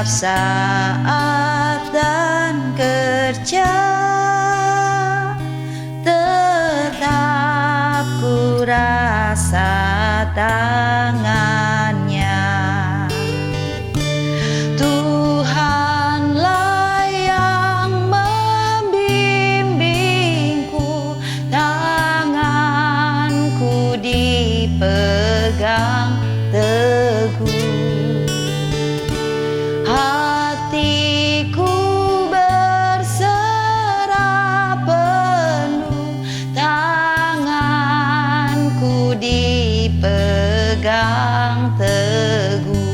saat dan kerja, tetap ku rasa tangannya. Tuhanlah yang membimbingku, tanganku dipegang teguh. Hatiku berserah penuh, tanganku dipegang teguh.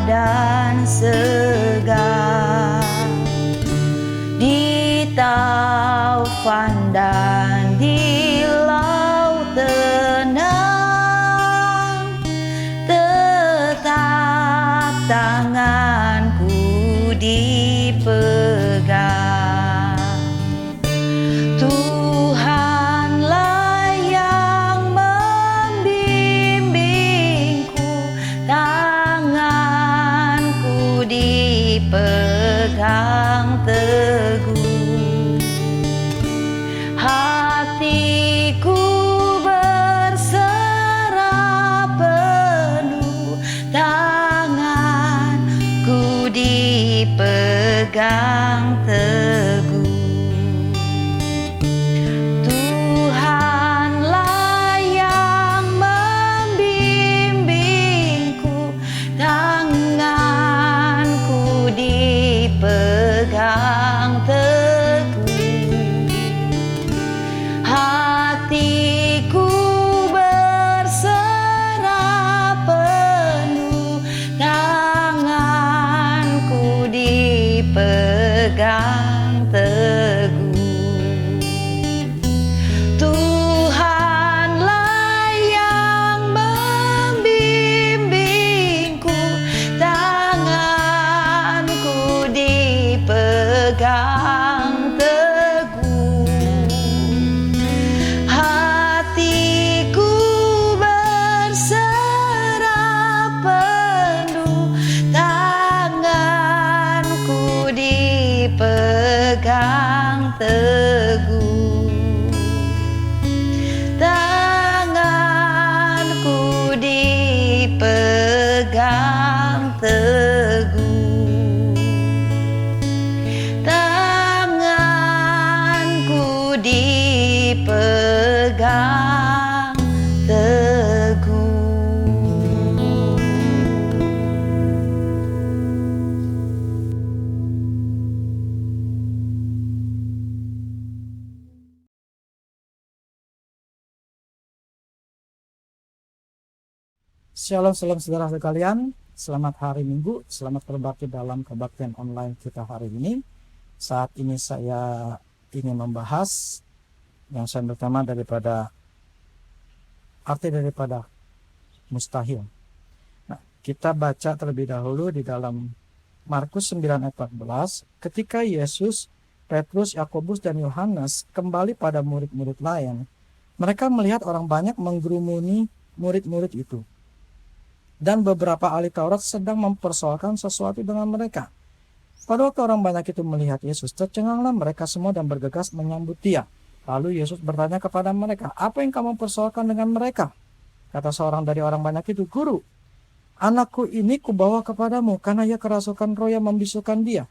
Dan segar di taufan dan di laut tenang, tetap tanganku dipegang. Tuhanlah yang membimbingku, tanganku dipegang teguh. Hatiku berserah penuh, tanganku dipegang teguh. Tuhanlah yang membimbingku, tanganku dipegang teguh. Hatiku berserah penuh, tanganku dipegang teguh. Tuhanlah yang membimbingku, tanganku dipegang teguh. Hatiku berserah penuh, tanganku dipegang teguh. Tanganku dipegang teguh. Tanganku dipegang teguh. Shalom saudara sekalian, selamat hari Minggu, selamat berbakti dalam kebaktian online kita hari ini. Saat ini saya ingin membahas yang saya pertama daripada arti daripada mustahil. Nah, kita baca terlebih dahulu di dalam Markus 9 ayat 14, ketika Yesus, Petrus, Yakobus dan Yohanes kembali pada murid-murid lain, mereka melihat orang banyak menggerumuni murid-murid itu. Dan beberapa ahli Taurat sedang mempersoalkan sesuatu dengan mereka. Pada waktu orang banyak itu melihat Yesus, tercenganglah mereka semua dan bergegas menyambut Dia. Lalu Yesus bertanya kepada mereka, "Apa yang kamu persoalkan dengan mereka?" Kata seorang dari orang banyak itu, "Guru, anakku ini kubawa kepadamu karena ia kerasukan roh yang membisukan dia.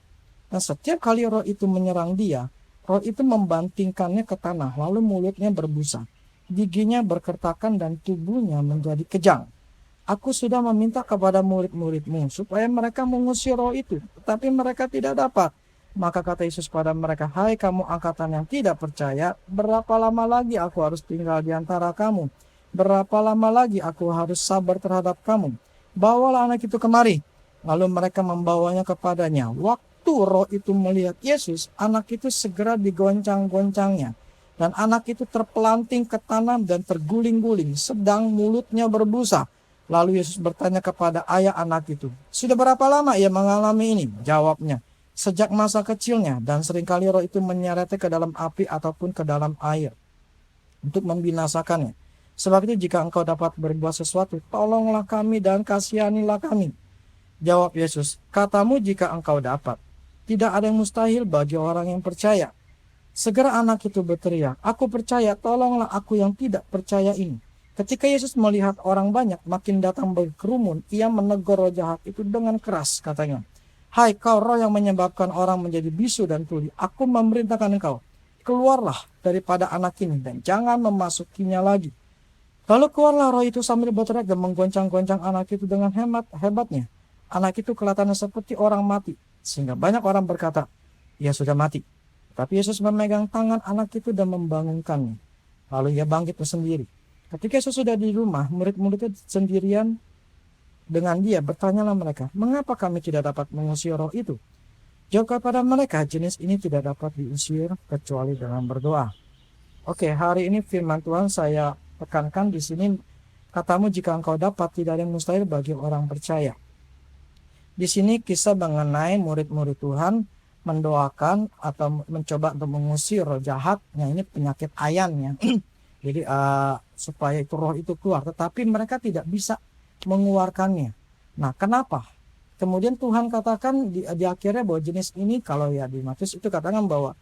Dan setiap kali roh itu menyerang dia, roh itu membantingkannya ke tanah, lalu mulutnya berbusa, giginya berkertakan dan tubuhnya menjadi kejang. Aku sudah meminta kepada murid-muridmu supaya mereka mengusir roh itu, tetapi mereka tidak dapat. Maka kata Yesus pada mereka, hai kamu angkatan yang tidak percaya, berapa lama lagi aku harus tinggal di antara kamu? Berapa lama lagi aku harus sabar terhadap kamu? Bawalah anak itu kemari. Lalu mereka membawanya kepadanya. Waktu roh itu melihat Yesus, anak itu segera digoncang-goncangnya. Dan anak itu terpelanting ke tanah dan terguling-guling, sedang mulutnya berbusa. Lalu Yesus bertanya kepada ayah anak itu, sudah berapa lama ia mengalami ini? Jawabnya, sejak masa kecilnya, dan seringkali roh itu menyeretnya ke dalam api ataupun ke dalam air untuk membinasakannya. Sebab itu jika engkau dapat berbuat sesuatu, tolonglah kami dan kasihanilah kami. Jawab Yesus, katamu jika engkau dapat. Tidak ada yang mustahil bagi orang yang percaya. Segera anak itu berteriak, aku percaya, tolonglah aku yang tidak percaya ini. Ketika Yesus melihat orang banyak makin datang berkerumun, ia menegur roh jahat itu dengan keras, katanya, hai kau roh yang menyebabkan orang menjadi bisu dan tuli, aku memerintahkan engkau, keluarlah daripada anak ini dan jangan memasukinya lagi. Lalu keluarlah roh itu sambil berteriak dan menggoncang-goncang anak itu dengan hebatnya. Anak itu kelihatannya seperti orang mati, sehingga banyak orang berkata, ia sudah mati. Tapi Yesus memegang tangan anak itu dan membangunkannya. Lalu ia bangkit sendiri. Ketika Yesus sudah di rumah, murid-muridnya sendirian dengan dia, bertanyalah mereka, mengapa kami tidak dapat mengusir roh itu? Jawab kepada mereka, jenis ini tidak dapat diusir kecuali dengan berdoa. Oke, hari ini firman Tuhan saya tekankan di sini, katamu jika engkau dapat, tidak ada yang mustahil bagi orang percaya. Di sini kisah mengenai murid-murid Tuhan mendoakan atau mencoba untuk mengusir roh jahat, yang ini penyakit ayan ya. Jadi supaya itu roh itu keluar, tetapi mereka tidak bisa mengeluarkannya. Nah, kenapa? Kemudian Tuhan katakan di akhirnya bahwa jenis ini, kalau ya di Matius itu katakan bahwa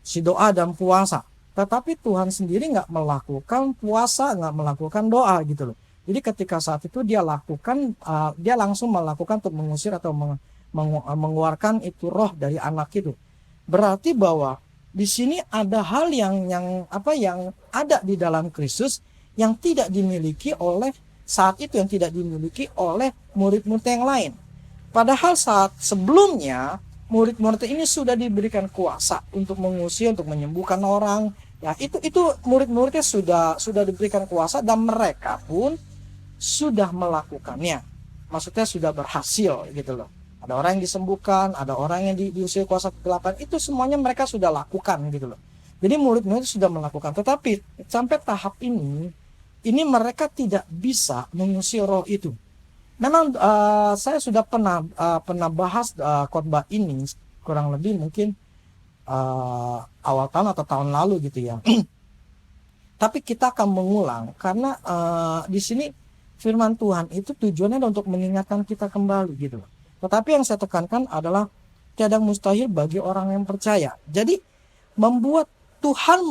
si doa dan puasa. Tetapi Tuhan sendiri nggak melakukan puasa, nggak melakukan doa gitu loh. Jadi ketika saat itu dia lakukan, dia langsung melakukan untuk mengusir atau mengeluarkan itu roh dari anak itu. Berarti bahwa di sini ada hal yang ada di dalam Kristus yang tidak dimiliki oleh saat itu, yang tidak dimiliki oleh murid-murid yang lain. Padahal saat sebelumnya murid-murid ini sudah diberikan kuasa untuk mengusir, untuk menyembuhkan orang. Ya, itu murid-muridnya sudah diberikan kuasa dan mereka pun sudah melakukannya. Maksudnya sudah berhasil gitu loh. Ada orang yang disembuhkan, ada orang yang diusir kuasa kegelapan, itu semuanya mereka sudah lakukan gitu loh. Jadi murid-murid sudah melakukan, tetapi sampai tahap ini mereka tidak bisa mengusir roh itu. Memang saya sudah pernah bahas khotbah ini kurang lebih mungkin awal tahun atau tahun lalu gitu ya. Tapi kita akan mengulang karena di sini firman Tuhan itu tujuannya untuk mengingatkan kita kembali gitu. Tetapi yang saya tekankan adalah tiada mustahil bagi orang yang percaya. Jadi membuat Tuhan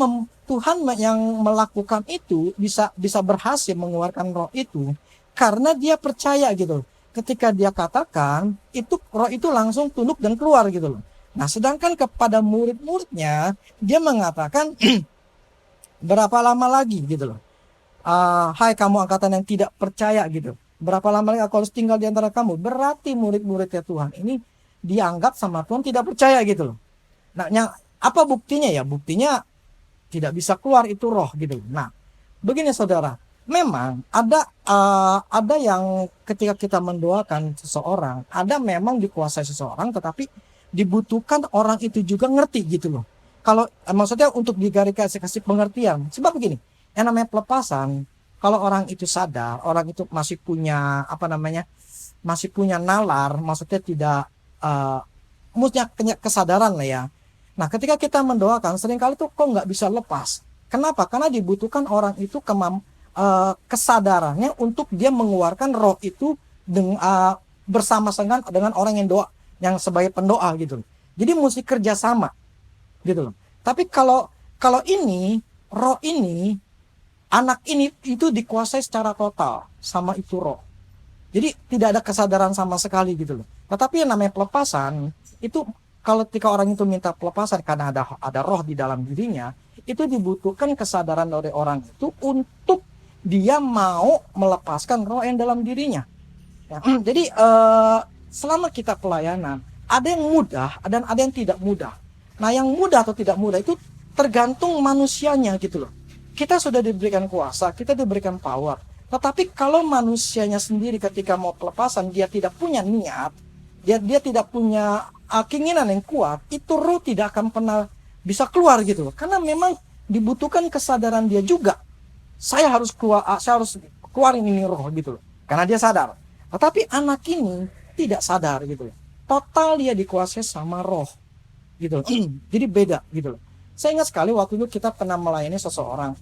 yang melakukan itu bisa berhasil mengeluarkan roh itu karena dia percaya gitu. Ketika dia katakan itu, roh itu langsung tunduk dan keluar gitu loh. Nah, sedangkan kepada murid-muridnya dia mengatakan berapa lama lagi gitu loh. Hai kamu angkatan yang tidak percaya gitu. Berapa lama lagi aku harus tinggal di antara kamu? Berarti murid-muridnya Tuhan ini dianggap sama Tuhan tidak percaya gitu loh. Nah, apa buktinya ya? Buktinya tidak bisa keluar itu roh gitu. Nah, begini saudara, memang ada yang ketika kita mendoakan seseorang, ada memang dikuasai seseorang, tetapi dibutuhkan orang itu juga ngerti gitu loh. Kalau maksudnya untuk kasih pengertian. Sebab begini, yang namanya pelepasan, kalau orang itu sadar, orang itu masih punya masih punya nalar, maksudnya tidak maksudnya kesadaran lah ya. Nah, ketika kita mendoakan, seringkali tuh kok nggak bisa lepas. Kenapa? Karena dibutuhkan orang itu kesadarannya untuk dia mengeluarkan roh itu bersama-sama dengan orang yang doa, yang sebagai pendoa gitu. Jadi mesti kerjasama gitu loh. Tapi kalau ini roh ini, anak ini itu dikuasai secara total sama itu roh. Jadi tidak ada kesadaran sama sekali gitu loh. Tetapi yang namanya pelepasan itu, kalau ketika orang itu minta pelepasan karena ada roh di dalam dirinya, itu dibutuhkan kesadaran dari orang itu untuk dia mau melepaskan roh yang dalam dirinya. Ya, jadi selama kita pelayanan, ada yang mudah dan ada yang tidak mudah. Nah, yang mudah atau tidak mudah itu tergantung manusianya gitu loh. Kita sudah diberikan kuasa, kita diberikan power. Tetapi kalau manusianya sendiri ketika mau pelepasan, dia tidak punya niat, dia tidak punya keinginan yang kuat, itu roh tidak akan pernah bisa keluar gitu loh. Karena memang dibutuhkan kesadaran dia juga. Saya harus keluarin ini roh gitu loh. Karena dia sadar. Tetapi anak ini tidak sadar gitu loh. Total dia dikuasai sama roh gitu loh. Jadi beda gitu loh. Saya ingat sekali waktu itu kita pernah melayani seseorang.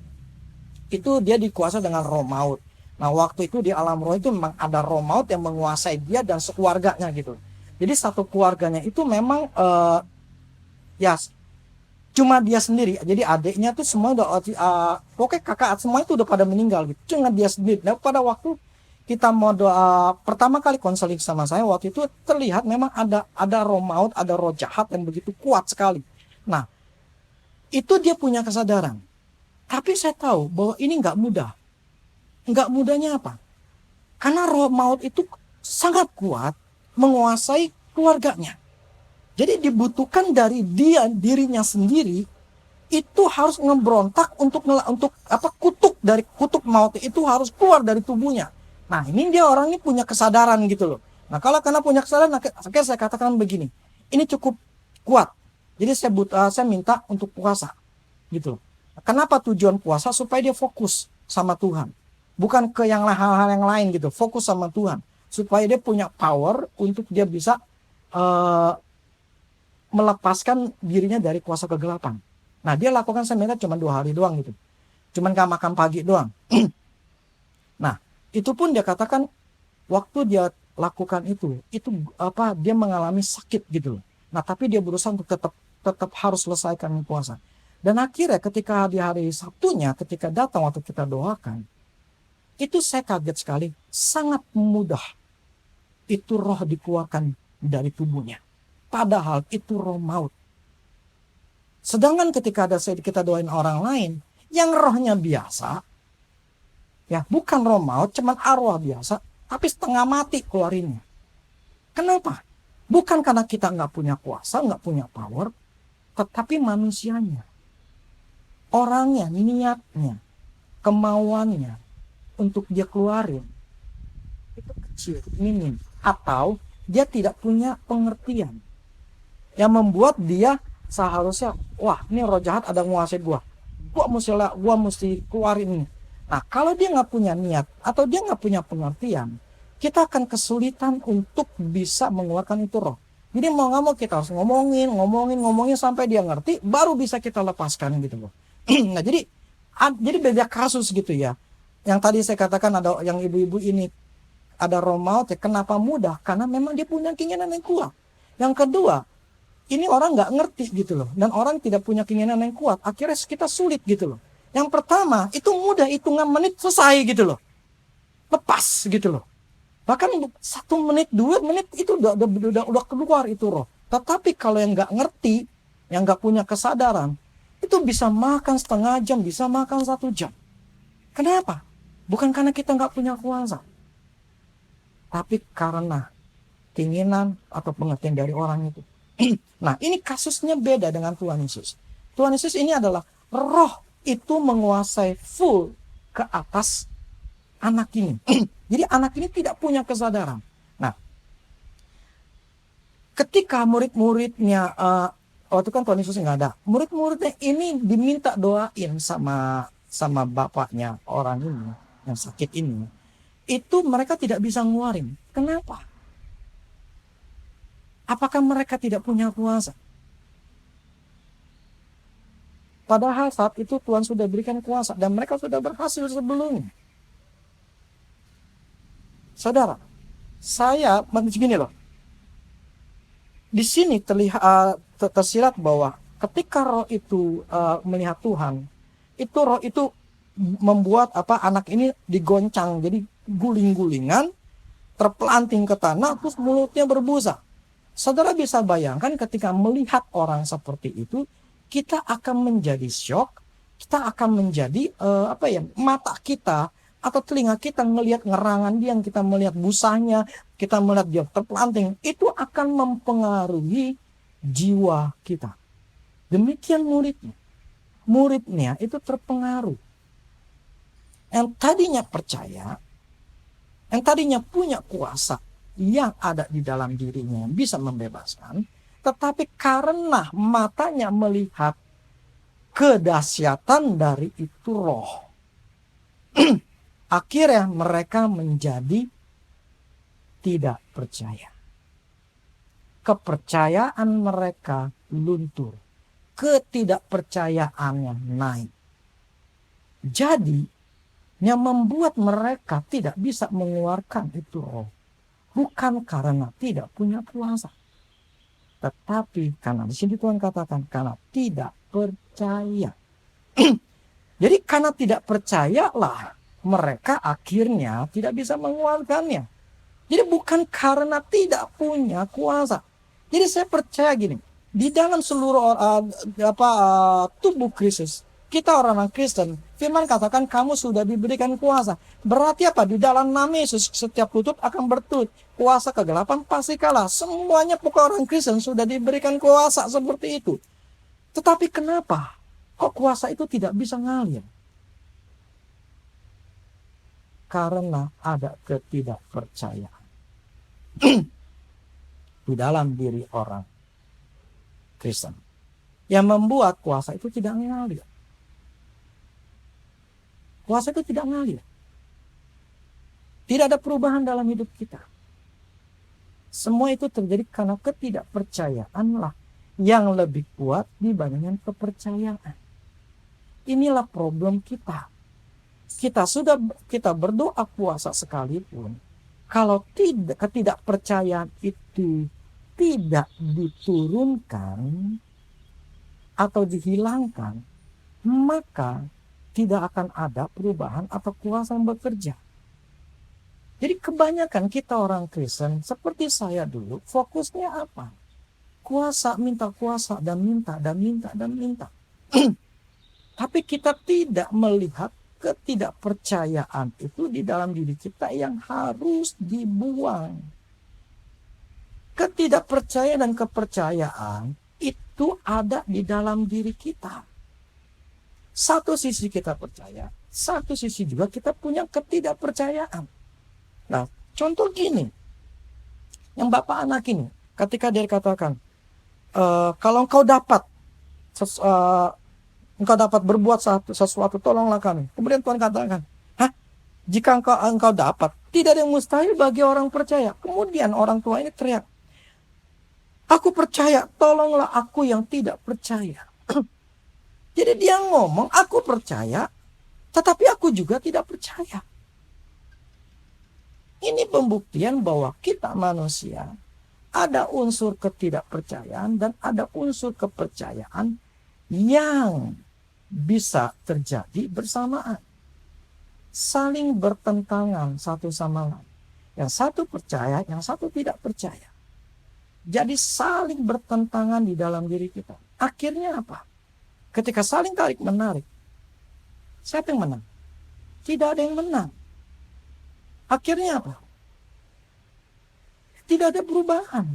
Itu dia dikuasai dengan roh maut. Nah, waktu itu di alam roh itu memang ada roh maut yang menguasai dia dan sekeluarganya gitu. Jadi satu keluarganya itu memang ya cuma dia sendiri. Jadi adiknya tuh semua udah pokoknya kakak semua itu udah pada meninggal gitu. Cuma dia sendiri. Nah, pada waktu kita mau doa pertama kali konseling sama saya, waktu itu terlihat memang ada roh maut, ada roh jahat yang begitu kuat sekali. Nah, itu dia punya kesadaran. Tapi saya tahu bahwa ini nggak mudah. Nggak mudahnya apa? Karena roh maut itu sangat kuat menguasai keluarganya. Jadi dibutuhkan dari dirinya sendiri itu harus ngebrontak untuk kutuk maut itu harus keluar dari tubuhnya. Nah, ini dia orang ini punya kesadaran gitu loh. Nah, kalau karena punya kesadaran, akhirnya saya katakan begini, ini cukup kuat. Jadi saya minta untuk puasa gitu loh. Kenapa tujuan puasa? Supaya dia fokus sama Tuhan. Bukan ke hal-hal yang lain gitu, fokus sama Tuhan. Supaya dia punya power untuk dia bisa melepaskan dirinya dari kuasa kegelapan. Nah, dia lakukan saya minta cuma 2 hari doang gitu. Cuman gak makan pagi doang. Nah, itu pun dia katakan waktu dia lakukan itu dia mengalami sakit gitu. Nah, tapi dia berusaha untuk tetap harus selesaikan puasa. Dan akhirnya ketika di hari Sabtunya ketika datang waktu kita doakan, itu saya kaget sekali, sangat mudah itu roh dikeluarkan dari tubuhnya. Padahal itu roh maut. Sedangkan ketika kita doain orang lain yang rohnya biasa, ya bukan roh maut, cuman arwah biasa, tapi setengah mati keluarinnya. Kenapa? Bukan karena kita nggak punya kuasa, nggak punya power, tetapi manusianya, orangnya, niatnya, kemauannya untuk dia keluarin itu kecil, minim, atau dia tidak punya pengertian yang membuat dia seharusnya, wah ini roh jahat ada menguasai gua mesti keluarin ini. Nah, kalau dia nggak punya niat atau dia nggak punya pengertian, kita akan kesulitan untuk bisa mengeluarkan itu roh. Jadi mau nggak mau kita harus ngomongin sampai dia ngerti, baru bisa kita lepaskan gitu loh. Nah, jadi beda kasus gitu ya. Yang tadi saya katakan ada yang ibu-ibu ini ada roh maut ya, kenapa mudah? Karena memang dia punya keinginan yang kuat. Yang kedua, ini orang nggak ngerti gitu loh, dan orang tidak punya keinginan yang kuat. Akhirnya kita sulit gitu loh. Yang pertama itu mudah, hitungan menit selesai gitu loh, lepas gitu loh. Bahkan 1 menit 2 menit itu udah keluar itu roh. Tetapi kalau yang nggak ngerti, yang nggak punya kesadaran, itu bisa makan setengah jam, bisa makan 1 jam. Kenapa? Bukan karena kita nggak punya kuasa, tapi karena keinginan atau pengertian dari orang itu. Nah, ini kasusnya beda dengan Tuhan Yesus. Tuhan Yesus ini adalah roh itu menguasai full ke atas anak ini. Jadi anak ini tidak punya kesadaran. Nah, ketika murid-muridnya, waktu kan Tuhan Yesus nggak ada, murid-muridnya ini diminta doain sama bapaknya orang ini yang sakit ini, itu mereka tidak bisa ngeluarin. Kenapa? Apakah mereka tidak punya kuasa? Padahal saat itu Tuhan sudah berikan kuasa dan mereka sudah berhasil sebelumnya. Saudara, saya begini loh. Di sini tersirat bahwa ketika roh itu melihat Tuhan, itu roh itu membuat anak ini digoncang, jadi guling-gulingan, terpelanting ke tanah, terus mulutnya berbusa. Saudara bisa bayangkan ketika melihat orang seperti itu, kita akan menjadi syok, kita akan menjadi mata kita atau telinga kita melihat ngerangan dia, kita melihat busanya, kita melihat dia terpelanting, itu akan mempengaruhi jiwa kita. Demikian muridnya. Muridnya itu terpengaruh. Yang tadinya percaya, yang tadinya punya kuasa yang ada di dalam dirinya yang bisa membebaskan, tetapi karena matanya melihat kedahsyatan dari itu roh, akhirnya mereka menjadi tidak percaya. Kepercayaan mereka luntur. Ketidakpercayaannya naik. Jadi, yang membuat mereka tidak bisa mengeluarkan itu roh, bukan karena tidak punya kuasa, tetapi karena di sini Tuhan katakan karena tidak percaya. Jadi karena tidak percayalah mereka akhirnya tidak bisa mengeluarkannya. Jadi bukan karena tidak punya kuasa. Jadi saya percaya gini, di dalam seluruh tubuh Kristus, kita orang Kristen, firman katakan kamu sudah diberikan kuasa. Berarti apa? Di dalam nama Yesus setiap lutut akan bertut. Kuasa kegelapan pasti kalah. Semuanya pokok orang Kristen sudah diberikan kuasa seperti itu. Tetapi kenapa kok kuasa itu tidak bisa ngalir? Karena ada ketidakpercayaan di dalam diri orang Kristen yang membuat kuasa itu tidak mengalir. Kuasa itu tidak mengalir. Tidak ada perubahan dalam hidup kita. Semua itu terjadi karena ketidakpercayaanlah yang lebih kuat dibandingkan kepercayaan. Inilah problem kita. Kita berdoa puasa sekalipun, kalau ketidakpercayaan itu tidak diturunkan atau dihilangkan, maka tidak akan ada perubahan atau kuasa yang bekerja. Jadi kebanyakan kita orang Kristen seperti saya dulu, fokusnya apa? Kuasa, minta kuasa, dan minta, dan minta, dan minta. Tapi kita tidak melihat ketidakpercayaan itu di dalam diri kita yang harus dibuang. Ketidakpercayaan dan kepercayaan itu ada di dalam diri kita. Satu sisi kita percaya, satu sisi juga kita punya ketidakpercayaan. Nah, contoh gini, yang bapak anak ini, ketika dia katakan, kalau engkau dapat berbuat sesuatu, tolonglah kami. Kemudian Tuhan katakan, jika engkau dapat, tidak ada yang mustahil bagi orang percaya. Kemudian orang tua ini teriak, aku percaya, tolonglah aku yang tidak percaya. Jadi dia ngomong, aku percaya, tetapi aku juga tidak percaya. Ini pembuktian bahwa kita manusia, ada unsur ketidakpercayaan dan ada unsur kepercayaan yang bisa terjadi bersamaan. Saling bertentangan satu sama lain. Yang satu percaya, yang satu tidak percaya. Jadi saling bertentangan di dalam diri kita. Akhirnya apa? Ketika saling tarik menarik, siapa yang menang? Tidak ada yang menang. Akhirnya apa? Tidak ada perubahan.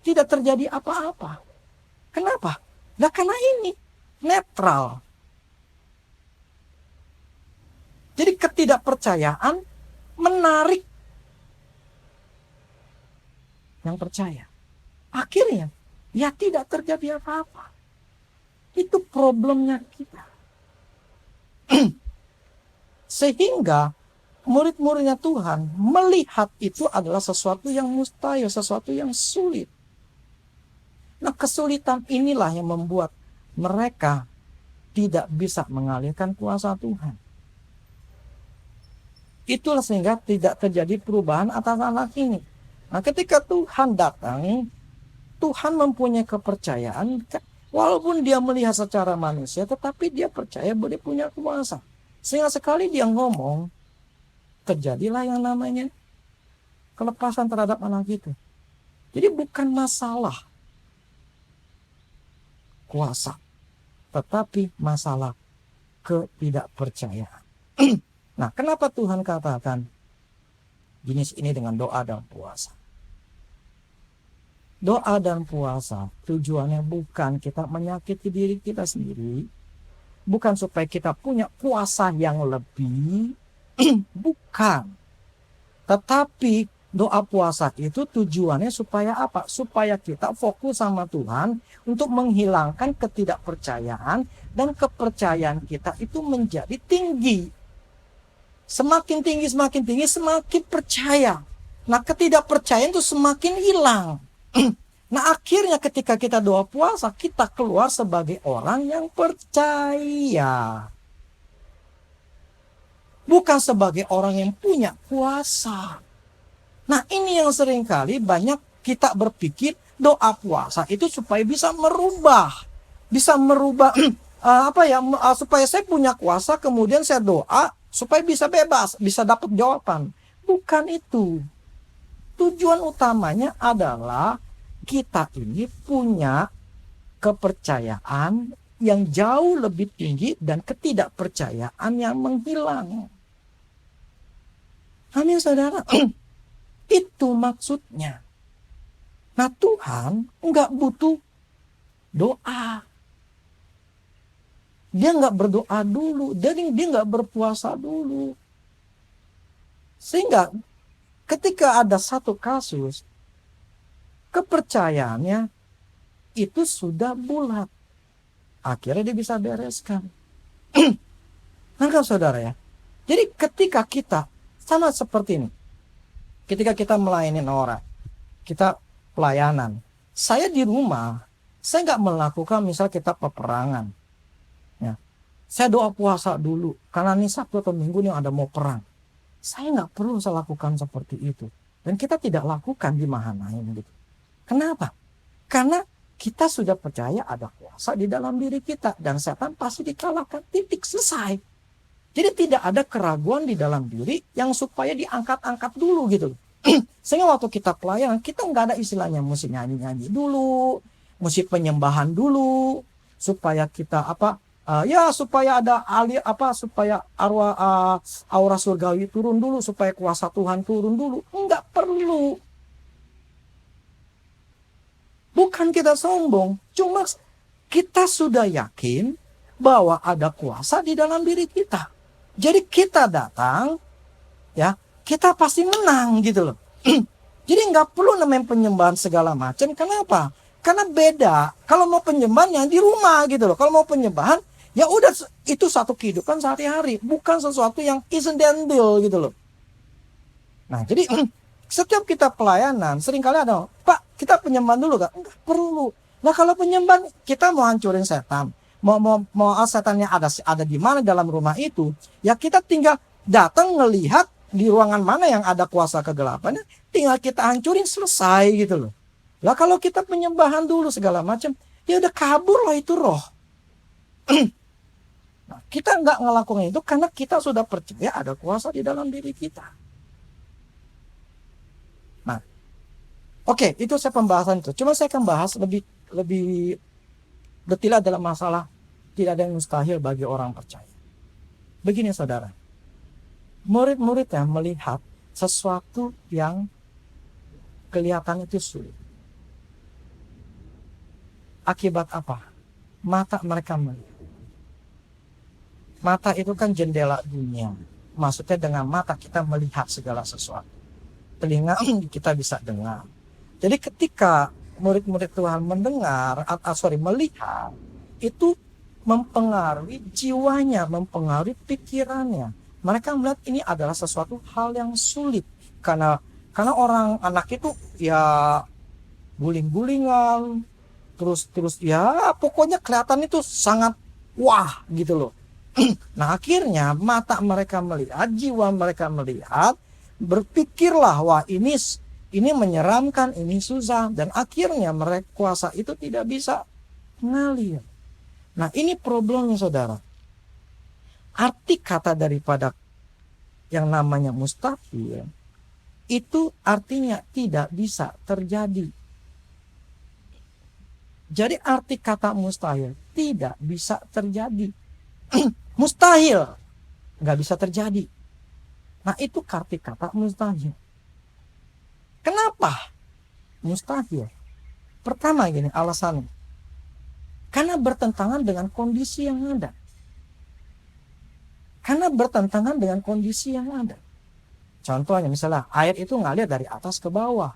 Tidak terjadi apa-apa. Kenapa? Nah, karena ini netral. Jadi ketidakpercayaan menarik yang percaya. Akhirnya ya tidak terjadi apa-apa. Itu problemnya kita. Sehingga murid-muridnya Tuhan melihat itu adalah sesuatu yang mustahil, sesuatu yang sulit. Nah, kesulitan inilah yang membuat mereka tidak bisa mengalirkan kuasa Tuhan. Itulah sehingga tidak terjadi perubahan atas anak ini. Nah, ketika Tuhan datang, Tuhan mempunyai kepercayaan, walaupun dia melihat secara manusia, tetapi dia percaya bahwa dia punya kuasa. Sehingga sekali dia ngomong, terjadilah yang namanya kelepasan terhadap anak itu. Jadi bukan masalah kuasa, tetapi masalah ketidakpercayaan. Nah, kenapa Tuhan katakan jenis ini dengan doa dan puasa? Doa dan puasa tujuannya bukan kita menyakiti diri kita sendiri, bukan supaya kita punya kuasa yang lebih, bukan. Tetapi doa puasa itu tujuannya supaya apa? Supaya kita fokus sama Tuhan untuk menghilangkan ketidakpercayaan, dan kepercayaan kita itu menjadi tinggi. Semakin tinggi, semakin percaya. Nah, ketidakpercayaan itu semakin hilang. Nah, akhirnya ketika kita doa puasa, kita keluar sebagai orang yang percaya. Bukan sebagai orang yang punya kuasa. Nah, ini yang seringkali banyak kita berpikir doa puasa itu supaya bisa merubah. Supaya saya punya kuasa, kemudian saya doa supaya bisa bebas, bisa dapat jawaban. Bukan itu. Tujuan utamanya adalah kita ini punya kepercayaan yang jauh lebih tinggi dan ketidakpercayaan yang menghilang. Amin, saudara. Itu maksudnya. Nah, Tuhan nggak butuh doa. Dia nggak berdoa dulu, dia nggak berpuasa dulu. Sehingga ketika ada satu kasus, kepercayaannya itu sudah bulat. Akhirnya dia bisa bereskan. Nangkap saudara ya. Jadi ketika kita sama seperti ini. Ketika kita melayani orang, kita pelayanan. Saya di rumah, saya nggak melakukan misal kita peperangan. Ya. Saya doa puasa dulu, karena ini Sabtu atau Minggu nih ada mau perang. Saya nggak perlu saya lakukan seperti itu. Dan kita tidak lakukan di Mahanaim gitu. Kenapa? Karena kita sudah percaya ada kuasa di dalam diri kita. Dan setan pasti dikalahkan, titik, selesai. Jadi tidak ada keraguan di dalam diri yang supaya diangkat-angkat dulu gitu. Sehingga waktu kita pelayanan, kita nggak ada istilahnya mesti nyanyi-nyanyi dulu, mesti penyembahan dulu, supaya kita supaya ada supaya aura surgawi turun dulu, supaya kuasa Tuhan turun dulu. Enggak perlu. Bukan kita sombong, cuma kita sudah yakin bahwa ada kuasa di dalam diri kita. Jadi kita datang, ya kita pasti menang gitu loh. Jadi nggak perlu namanya penyembahan segala macam. Kenapa? Karena beda. Kalau mau penyembahan yang di rumah gitu loh. Kalau mau penyembahan, ya udah itu satu kehidupan sehari-hari, bukan sesuatu yang incidental gitu loh. Nah, jadi setiap kita pelayanan seringkali ada, Pak, kita penyembahan dulu Kak? Enggak perlu. Nah, kalau penyembahan kita mau hancurin setan, mau setannya ada di mana dalam rumah itu, ya kita tinggal datang ngelihat di ruangan mana yang ada kuasa kegelapannya, tinggal kita hancurin, selesai gitu loh. Lah kalau kita penyembahan dulu segala macam, ya udah kabur loh itu roh. Nah, kita nggak ngelakuin itu karena kita sudah percaya ada kuasa di dalam diri kita. Nah, oke, itu saya pembahasan itu. Cuma saya akan bahas lebih detail dalam masalah tidak ada yang mustahil bagi orang percaya. Begini saudara, murid-muridnya melihat sesuatu yang kelihatan itu sulit. Akibat apa? Mata mereka melihat. Mata itu kan jendela dunia. Maksudnya dengan mata kita melihat segala sesuatu. Telinga kita bisa dengar. Jadi ketika murid-murid Tuhan melihat, itu mempengaruhi jiwanya, mempengaruhi pikirannya. Mereka melihat ini adalah sesuatu hal yang sulit. Karena anak itu ya guling-gulingan, terus ya pokoknya kelihatan itu sangat wah gitu loh. Nah akhirnya mata mereka melihat, jiwa mereka melihat, berpikirlah wah ini menyeramkan, ini susah, dan akhirnya mereka kuasa itu tidak bisa mengalir. Nah ini problemnya saudara. Arti kata daripada yang namanya mustahil itu artinya tidak bisa terjadi. Jadi arti kata mustahil tidak bisa terjadi. Mustahil nggak bisa terjadi. Nah, itu arti kata mustahil. Kenapa mustahil? Pertama gini alasannya. Karena bertentangan dengan kondisi yang ada. Karena bertentangan dengan kondisi yang ada. Contohnya misalnya air itu ngalir dari atas ke bawah.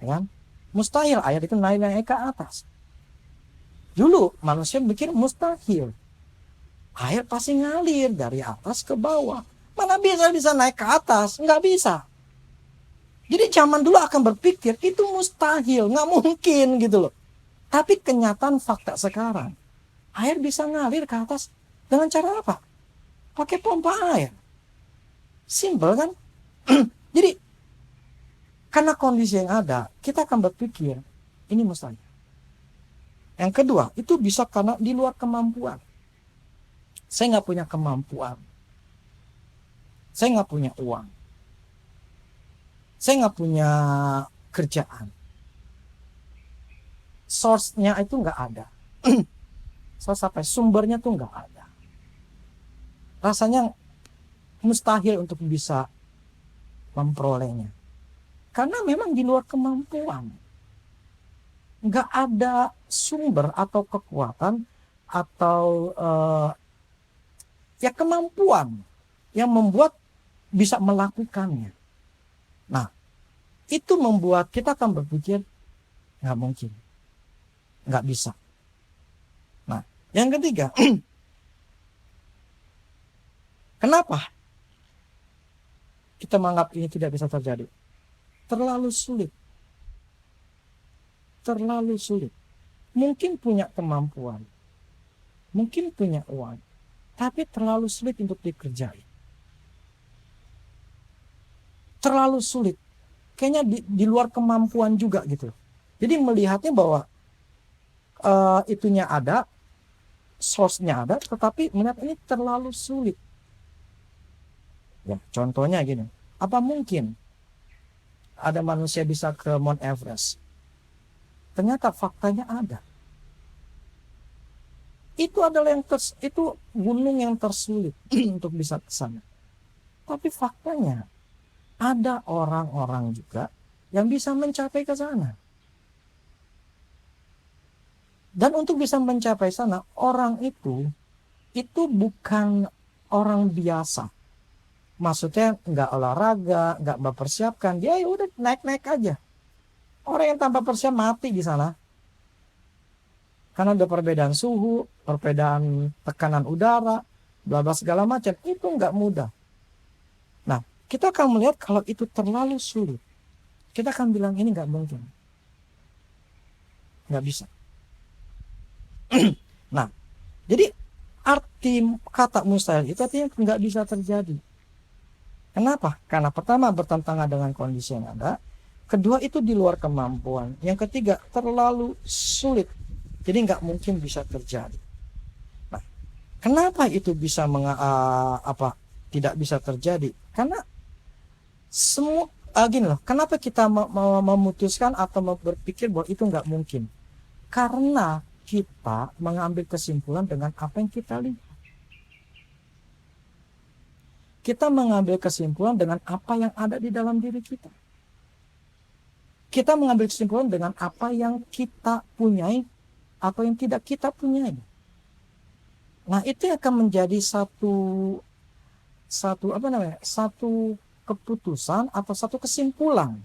Ya kan? Mustahil air itu naik ke atas. Dulu manusia mikir mustahil. Air pasti ngalir dari atas ke bawah. Mana bisa naik ke atas? Nggak bisa. Jadi zaman dulu akan berpikir itu mustahil, nggak mungkin gitu loh. Tapi kenyataan fakta sekarang, air bisa ngalir ke atas dengan cara apa? Pakai pompa air. Simpel kan? Jadi karena kondisi yang ada, kita akan berpikir ini mustahil. Yang kedua, itu bisa karena di luar kemampuan. Saya nggak punya kemampuan. Saya nggak punya uang. Saya nggak punya kerjaan. Source-nya itu nggak ada. Source apa? Sumbernya tuh nggak ada. Rasanya mustahil untuk bisa memperolehnya. Karena memang di luar kemampuan. Nggak ada sumber atau kekuatan atau ya kemampuan yang membuat bisa melakukannya. Nah, itu membuat kita akan berpikir nggak mungkin, nggak bisa. Nah, yang ketiga, kenapa kita menganggap ini tidak bisa terjadi? Terlalu sulit. Terlalu sulit. Mungkin punya kemampuan, mungkin punya uang, tapi terlalu sulit untuk dikerjain. Terlalu sulit. Kayaknya di luar kemampuan juga gitu. Jadi melihatnya bahwa itunya ada, source-nya ada, tetapi melihat ini terlalu sulit. Ya, contohnya gini, apa mungkin ada manusia bisa ke Mount Everest? Ternyata faktanya ada. Itu adalah itu gunung yang tersulit untuk bisa ke sana. Tapi faktanya ada orang-orang juga yang bisa mencapai ke sana. Dan untuk bisa mencapai sana, orang itu bukan orang biasa. Maksudnya nggak olahraga, nggak mempersiapkan, dia ya udah naik-naik aja. Orang yang tanpa persiapan mati di sana. Karena ada perbedaan suhu, perbedaan tekanan udara, bla bla segala macam, itu nggak mudah. Nah, kita akan melihat kalau itu terlalu sulit, kita akan bilang ini nggak mungkin, nggak bisa. Nah, jadi arti kata mustahil itu artinya nggak bisa terjadi. Kenapa? Karena pertama bertentangan dengan kondisi yang ada, kedua itu di luar kemampuan, yang ketiga terlalu sulit, jadi nggak mungkin bisa terjadi. Nah, kenapa itu bisa tidak bisa terjadi? Karena semua gini loh, kenapa kita memutuskan atau berpikir bahwa itu nggak mungkin? Karena kita mengambil kesimpulan dengan apa yang kita lihat. Kita mengambil kesimpulan dengan apa yang ada di dalam diri kita. Kita mengambil kesimpulan dengan apa yang kita punyai atau yang tidak kita punyai. Nah, itu akan menjadi satu keputusan atau satu kesimpulan.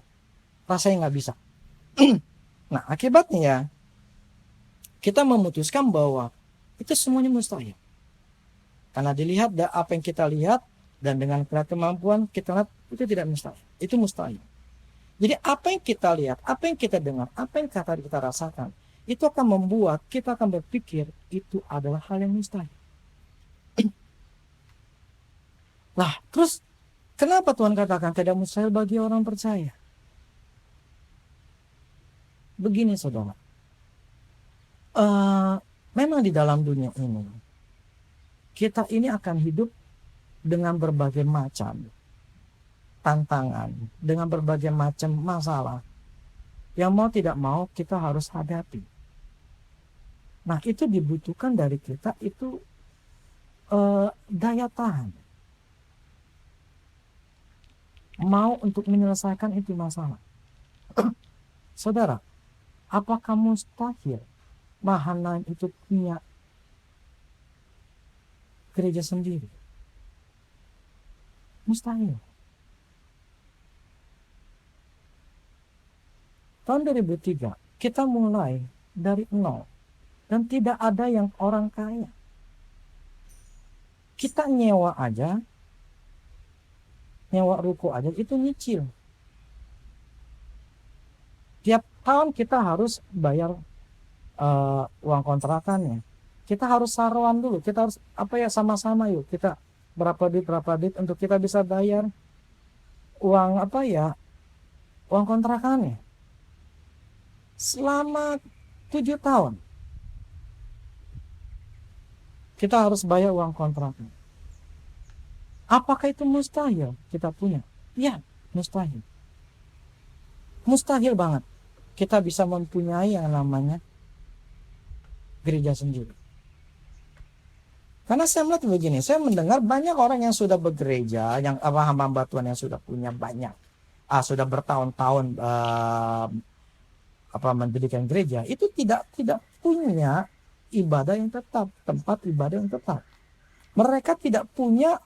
Rasanya nggak bisa. Nah, akibatnya ya, kita memutuskan bahwa itu semuanya mustahil. Karena dilihat apa yang kita lihat dan dengan kemampuan kita lihat itu tidak mustahil. Itu mustahil. Jadi apa yang kita lihat, apa yang kita dengar, apa yang kita rasakan, itu akan membuat kita akan berpikir itu adalah hal yang mustahil. Nah, terus kenapa Tuhan katakan tidak mustahil bagi orang percaya? Begini saudara, memang di dalam dunia ini kita ini akan hidup dengan berbagai macam tantangan, dengan berbagai macam masalah yang mau tidak mau kita harus hadapi. Nah, itu dibutuhkan dari kita itu daya tahan. mau untuk menyelesaikan itu masalah. Saudara, apakah mustahil Mahanaim itu punya gereja sendiri? Mustahil. Tahun 2003 kita mulai dari nol dan tidak ada yang orang kaya. Kita nyewa ruko aja itu nyicil. Tiap tahun kita harus bayar uang kontrakannya. Kita harus saruan dulu, kita harus sama-sama yuk kita berapa duit untuk kita bisa bayar uang uang kontrakannya selama 7 tahun. Kita harus bayar uang kontrakan. Apakah itu mustahil kita punya? Ya, mustahil. Mustahil banget kita bisa mempunyai yang namanya gereja sendiri. Karena saya melihat begini, saya mendengar banyak orang yang sudah bergereja, yang hamba Tuhan yang sudah punya banyak, sudah bertahun-tahun mendirikan gereja, itu tidak punya ibadah yang tetap, tempat ibadah yang tetap. Mereka tidak punya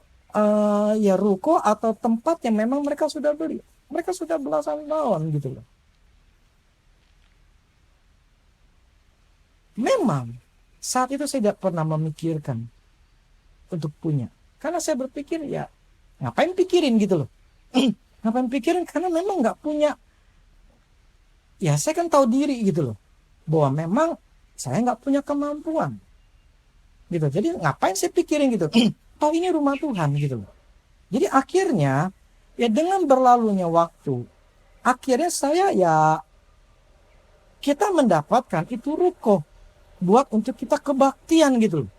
ruko atau tempat yang memang mereka sudah beli. Mereka sudah belasan tahun gitu loh. Memang saat itu saya tidak pernah memikirkan untuk punya. Karena saya berpikir ya ngapain pikirin gitu loh. Ngapain pikirin karena memang nggak punya. Ya saya kan tahu diri gitu loh. Bahwa memang saya nggak punya kemampuan. Gitu. Jadi ngapain saya pikirin gitu. Toh ini rumah Tuhan gitu loh. Jadi akhirnya ya dengan berlalunya waktu. Akhirnya kita mendapatkan itu ruko. Buat untuk kita kebaktian gitu loh.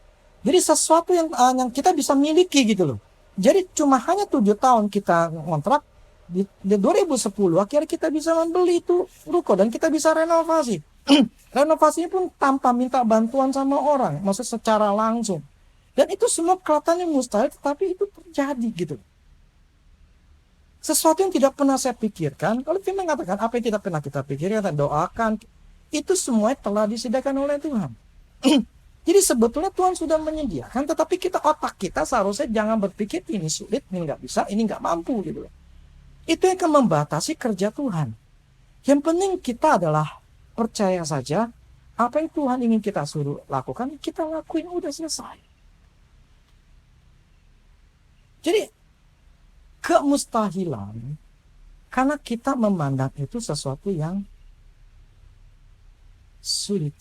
Jadi sesuatu yang kita bisa miliki gitu loh. Jadi cuma hanya 7 tahun kita ngontrak, di 2010 akhirnya kita bisa membeli itu ruko dan kita bisa renovasi. Renovasinya pun tanpa minta bantuan sama orang, maksud secara langsung. Dan itu semua kelihatannya mustahil, tetapi itu terjadi gitu. Sesuatu yang tidak pernah saya pikirkan, kalau firman mengatakan apa yang tidak pernah kita pikirkan dan doakan, itu semua telah disediakan oleh Tuhan. Jadi sebetulnya Tuhan sudah menyediakan, tetapi otak kita seharusnya jangan berpikir ini sulit, ini nggak bisa, ini nggak mampu gitu. Itu yang akan membatasi kerja Tuhan. Yang penting kita adalah percaya saja apa yang Tuhan ingin kita suruh lakukan, kita lakuin udah selesai. Jadi kemustahilan karena kita memandang itu sesuatu yang sulit.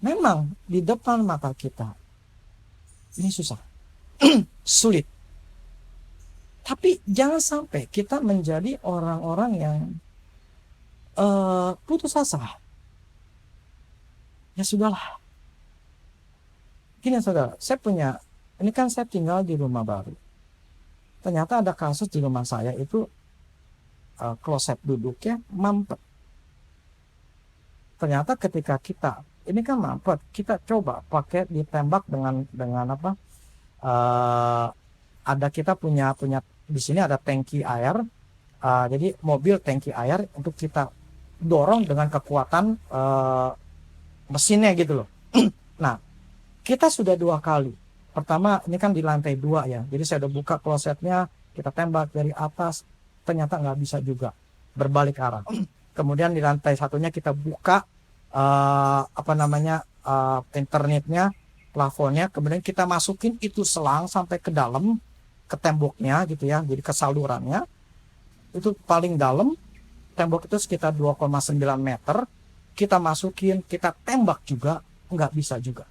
Memang di depan mata kita ini susah, sulit. Tapi jangan sampai kita menjadi orang-orang yang putus asa. Ya sudahlah. Gini saudara, ini kan saya tinggal di rumah baru. Ternyata ada kasus di rumah saya itu kloset duduknya mampet. Ternyata ketika ini kan mampet, kita coba pakai ditembak dengan ada kita punya di sini ada tangki air, jadi mobil tangki air untuk kita dorong dengan kekuatan mesinnya gitu loh. Nah, kita sudah 2 kali. Pertama ini kan di lantai 2 ya, jadi saya udah buka klosetnya, kita tembak dari atas, ternyata nggak bisa juga berbalik arah. Kemudian di lantai 1-nya kita buka internetnya, plafonnya, kemudian kita masukin itu selang sampai ke dalam, ke temboknya gitu ya, jadi ke salurannya itu paling dalam, tembok itu sekitar 2,9 meter, kita masukin, kita tembak juga, nggak bisa juga.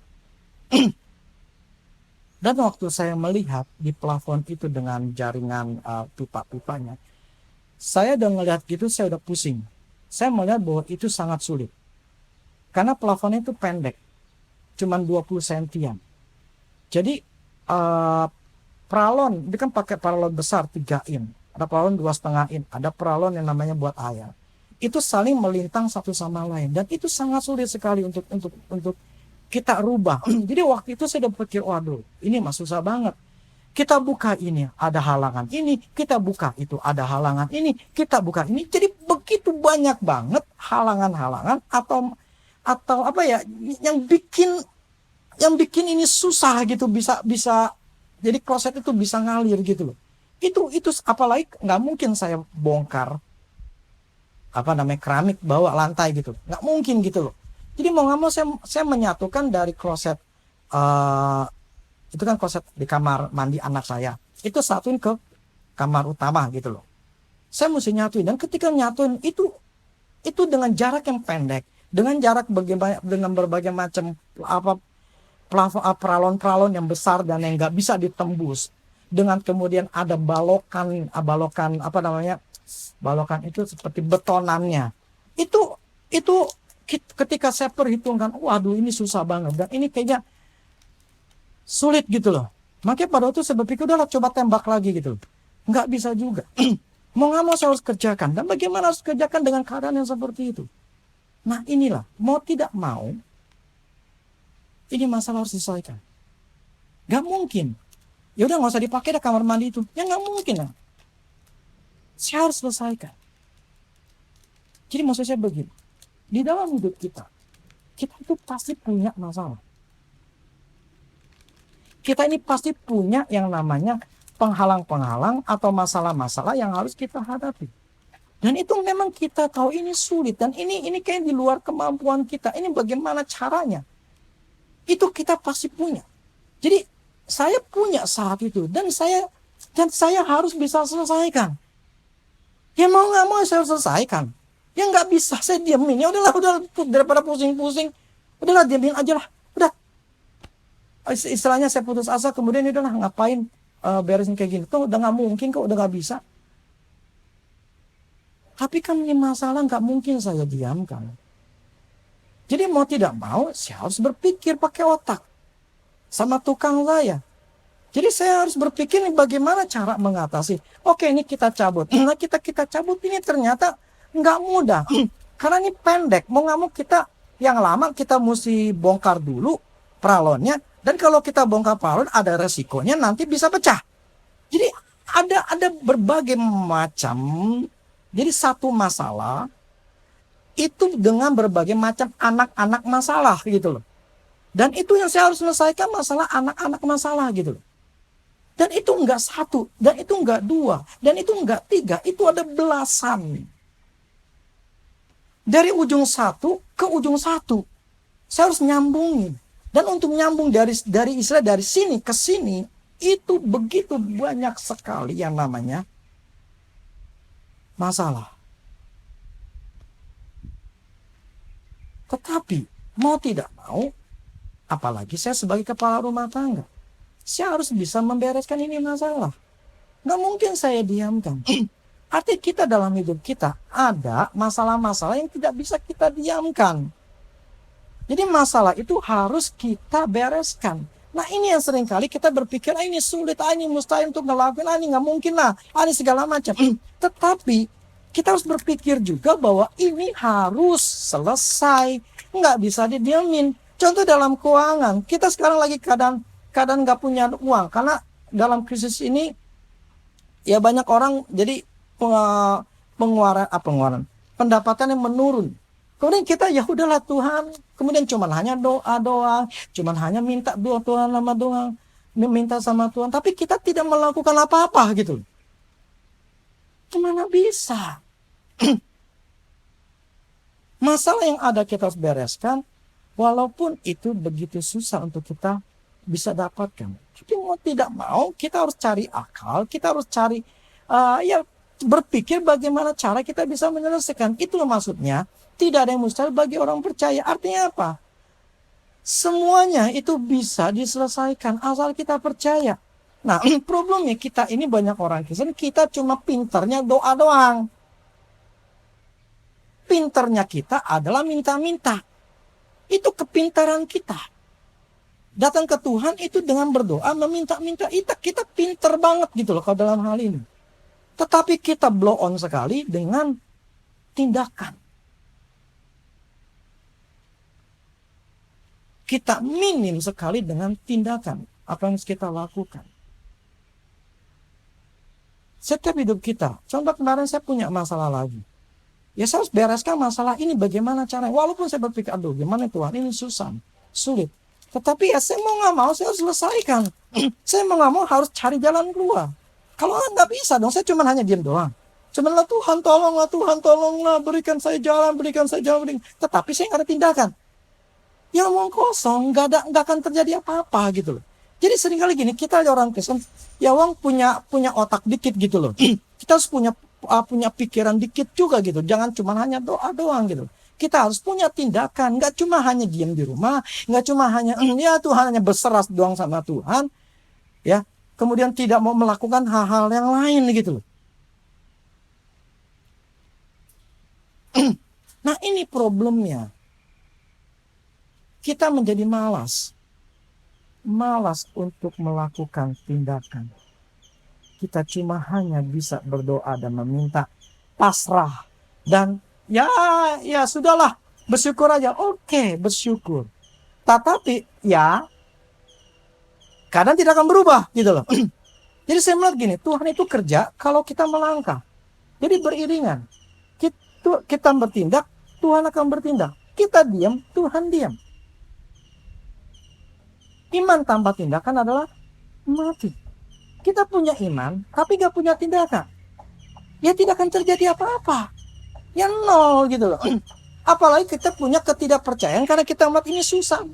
Dan waktu saya melihat di plafon itu dengan jaringan pipa-pipanya, saya udah ngelihat gitu, saya udah pusing. Saya melihat bahwa itu sangat sulit. Karena plafonnya itu pendek, cuman 20 sentian. Jadi paralon, dia kan pakai paralon besar 3 in, ada paralon 2,5 in, ada paralon yang namanya buat air. Itu saling melintang satu sama lain dan itu sangat sulit sekali untuk kita rubah. Jadi waktu itu saya udah pikir, waduh, ini mah susah banget. Kita buka ini, ada halangan ini. Kita buka itu, ada halangan ini. Kita buka ini. Jadi begitu banyak banget halangan-halangan atau apa ya, yang bikin ini susah gitu, bisa jadi kloset itu bisa ngalir gitu loh. Itu apalagi nggak mungkin saya bongkar keramik bawa lantai gitu, nggak mungkin gitu loh. Jadi mau nggak mau saya menyatukan dari kloset, itu kan kloset di kamar mandi anak saya, itu satuin ke kamar utama gitu loh. Saya mesti nyatuin, dan ketika nyatuin itu dengan jarak yang pendek, dengan jarak dengan berbagai macam peralon-peralon yang besar dan yang nggak bisa ditembus, dengan kemudian ada balokan balokan itu seperti betonannya. Itu ketika saya perhitungkan, waduh ini susah banget dan ini kayaknya sulit gitu loh. Makanya pada waktu saya berpikir, udahlah coba tembak lagi gitu. Nggak bisa juga. Mau nggak mau saya harus kerjakan. Dan bagaimana harus kerjakan dengan keadaan yang seperti itu? Nah inilah, mau tidak mau, ini masalah harus diselesaikan. Nggak mungkin. Ya udah nggak usah dipakai dah kamar mandi itu. Ya nggak mungkin lah. Saya harus selesaikan. Jadi maksud saya begini. Di dalam hidup kita itu pasti punya masalah. Kita ini pasti punya yang namanya penghalang-penghalang atau masalah-masalah yang harus kita hadapi. Dan itu memang kita tahu ini sulit, dan ini kayak di luar kemampuan kita. Ini bagaimana caranya? Itu kita pasti punya. Jadi saya punya saat itu, dan saya harus bisa selesaikan. Ya mau nggak mau saya harus selesaikan. Ya nggak bisa saya diamin. Ya udahlah, daripada pusing-pusing, udahlah diamin aja lah. Udah. Istilahnya saya putus asa, kemudian udahlah ngapain beresin kayak gini. Tuh udah nggak mungkin kok, udah nggak bisa. Tapi kan ini masalah nggak mungkin saya diamkan. Jadi mau tidak mau saya harus berpikir pakai otak sama tukang saya. Jadi saya harus berpikir nih bagaimana cara mengatasi. Oke, ini kita cabut. Nah kita cabut ini ternyata nggak mudah. Karena ini pendek. Mau nggak mau kita yang lama kita mesti bongkar dulu peralonnya. Dan kalau kita bongkar paralon ada resikonya nanti bisa pecah. Jadi ada berbagai macam. Jadi satu masalah itu dengan berbagai macam anak-anak masalah gitu loh. Dan itu yang saya harus selesaikan, masalah anak-anak masalah gitu loh. Dan itu enggak satu, dan itu enggak dua, dan itu enggak tiga, itu ada belasan. Dari ujung satu ke ujung satu. Saya harus nyambungin. Dan untuk nyambung dari sini ke sini, itu begitu banyak sekali yang namanya masalah. Tetapi mau tidak mau, apalagi saya sebagai kepala rumah tangga, saya harus bisa membereskan ini masalah. Nggak mungkin saya diamkan. Artinya kita dalam hidup kita ada masalah-masalah yang tidak bisa kita diamkan. Jadi masalah itu harus kita bereskan. Nah ini yang seringkali kita berpikir, ini sulit, ini mustahil untuk ngelakuin, ini nggak mungkin lah, ini segala macam. Tetapi kita harus berpikir juga bahwa ini harus selesai, nggak bisa didiamin. Contoh dalam keuangan, kita sekarang lagi keadaan nggak punya uang, karena dalam krisis ini ya banyak orang jadi pengeluaran pendapatan yang menurun. Kemudian kita ya udahlah Tuhan, kemudian cuman hanya doa doang, cuman hanya minta doa Tuhan sama doang, minta sama Tuhan, tapi kita tidak melakukan apa-apa gitu. Gimana bisa? Masalah yang ada kita harus bereskan, walaupun itu begitu susah untuk kita bisa dapatkan. Tapi mau tidak mau kita harus cari akal, kita harus cari berpikir bagaimana cara kita bisa menyelesaikan. Itulah maksudnya, tidak ada yang mustahil bagi orang percaya. Artinya apa? Semuanya itu bisa diselesaikan asal kita percaya. Nah, problemnya kita ini banyak orang Kristen, kita cuma pinternya doa doang. Pinternya kita adalah minta-minta. Itu kepintaran kita. Datang ke Tuhan itu dengan berdoa, meminta-minta. Kita pinter banget gitu loh kalau dalam hal ini. Tetapi kita blow on sekali dengan tindakan. Kita minim sekali dengan tindakan. Apa yang harus kita lakukan. Setiap hidup kita. Contoh kemarin saya punya masalah lagi. Ya saya harus bereskan masalah ini bagaimana caranya. Walaupun saya berpikir, aduh gimana Tuhan, ini susah, sulit. Tetapi ya saya mau nggak mau saya harus selesaikan. Saya mau nggak mau harus cari jalan keluar. Kalau nggak bisa dong, saya cuma hanya diam doang. Cuman Tuhan tolonglah, berikan saya jalan, berikan saya jalan. Tetapi saya nggak ada tindakan. Ya omong kosong, nggak akan terjadi apa-apa gitu loh. Jadi seringkali gini, kita orang Kristen, ya orang punya otak dikit gitu loh. Kita harus punya pikiran dikit juga gitu. Jangan cuma hanya doa doang gitu. Kita harus punya tindakan, nggak cuma hanya diam di rumah, nggak cuma hanya ya Tuhan hanya berserah doang sama Tuhan, ya. Kemudian tidak mau melakukan hal-hal yang lain gitu loh. Nah ini problemnya. Kita menjadi malas untuk melakukan tindakan. Kita cuma hanya bisa berdoa dan meminta, pasrah, dan ya sudahlah, bersyukur aja. Oke, bersyukur. Tetapi ya kadang tidak akan berubah gitu loh. Jadi saya melihat gini, Tuhan itu kerja kalau kita melangkah. Jadi beriringan. Kita bertindak, Tuhan akan bertindak. Kita diam, Tuhan diam. Iman tanpa tindakan adalah mati. Kita punya iman, tapi gak punya tindakan. Ya tidak akan terjadi apa-apa. Ya nol gitu loh. Apalagi kita punya ketidakpercayaan karena kita melihat ini susah.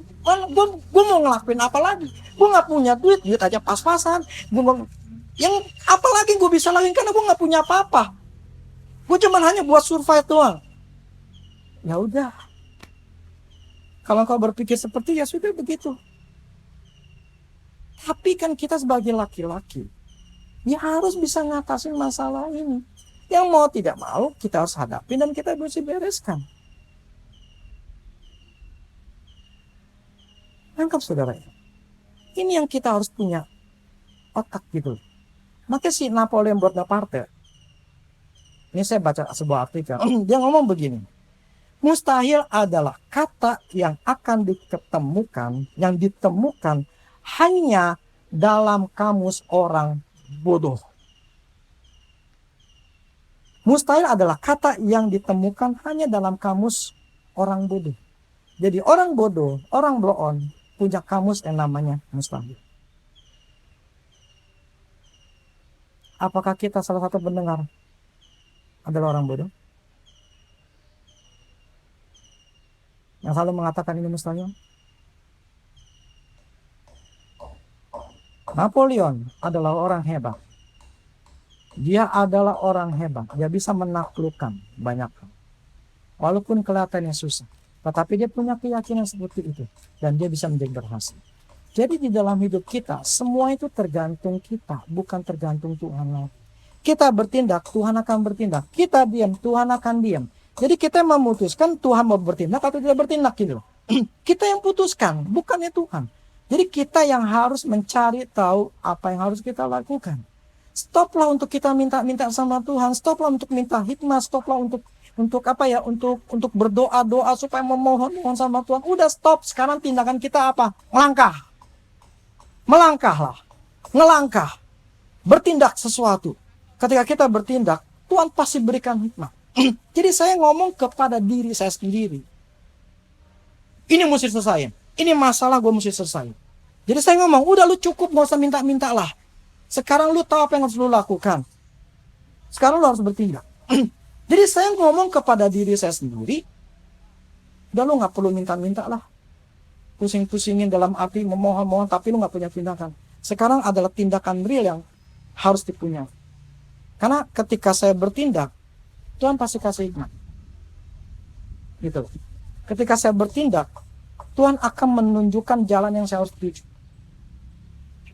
Gue mau ngelakuin apa lagi? Gue gak punya duit aja pas-pasan. Yang apalagi gue bisa lakuin karena gue gak punya apa-apa. Gue cuma hanya buat survive doang. Ya udah. Kalau kau berpikir seperti ya sudah begitu. Tapi kan kita sebagai laki-laki, ya harus bisa ngatasin masalah ini. Yang mau tidak mau, kita harus hadapi dan kita harus bereskan. Lengkap saudara. Ini yang kita harus punya otak gitu. Makanya si Napoleon Bonaparte, ini saya baca sebuah artikel, dia ngomong begini. Mustahil adalah kata yang akan ditemukan hanya dalam kamus orang bodoh. Mustahil adalah kata yang ditemukan hanya dalam kamus orang bodoh. Jadi orang bodoh, orang blow on, punya kamus yang namanya mustahil. Apakah kita salah satu pendengar adalah orang bodoh? Yang selalu mengatakan ini mustahil? Napoleon adalah orang hebat. Dia adalah orang hebat. Dia bisa menaklukkan banyak hal. Walaupun kelihatannya susah. Tetapi dia punya keyakinan seperti itu. Dan dia bisa menjadi berhasil. Jadi di dalam hidup kita, semua itu tergantung kita. Bukan tergantung Tuhan. Kita bertindak, Tuhan akan bertindak. Kita diam, Tuhan akan diam. Jadi kita memutuskan Tuhan mau bertindak atau tidak bertindak gitu. Kita yang putuskan, bukannya Tuhan. Jadi kita yang harus mencari tahu apa yang harus kita lakukan. Stoplah untuk kita minta-minta sama Tuhan. Stoplah untuk minta hikmah. Stoplah untuk apa ya? Untuk berdoa-doa supaya memohon sama Tuhan. Udah stop. Sekarang tindakan kita apa? Melangkah. Melangkahlah. Ngelangkah. Bertindak sesuatu. Ketika kita bertindak, Tuhan pasti berikan hikmah. Jadi saya ngomong kepada diri saya sendiri. Ini mesti selesai. Ini masalah gue mesti selesai. Jadi saya ngomong, udah lu cukup, gak usah minta-minta lah. Sekarang lu tahu apa yang harus lu lakukan. Sekarang lu harus bertindak. Jadi saya ngomong kepada diri saya sendiri, udah lu gak perlu minta-minta lah. Pusing-pusingin dalam arti memohon-mohon, tapi lu gak punya tindakan. Sekarang adalah tindakan real yang harus dipunya. Karena ketika saya bertindak, Tuhan pasti kasih hikmat. Gitu. Ketika saya bertindak, Tuhan akan menunjukkan jalan yang saya harus tuju.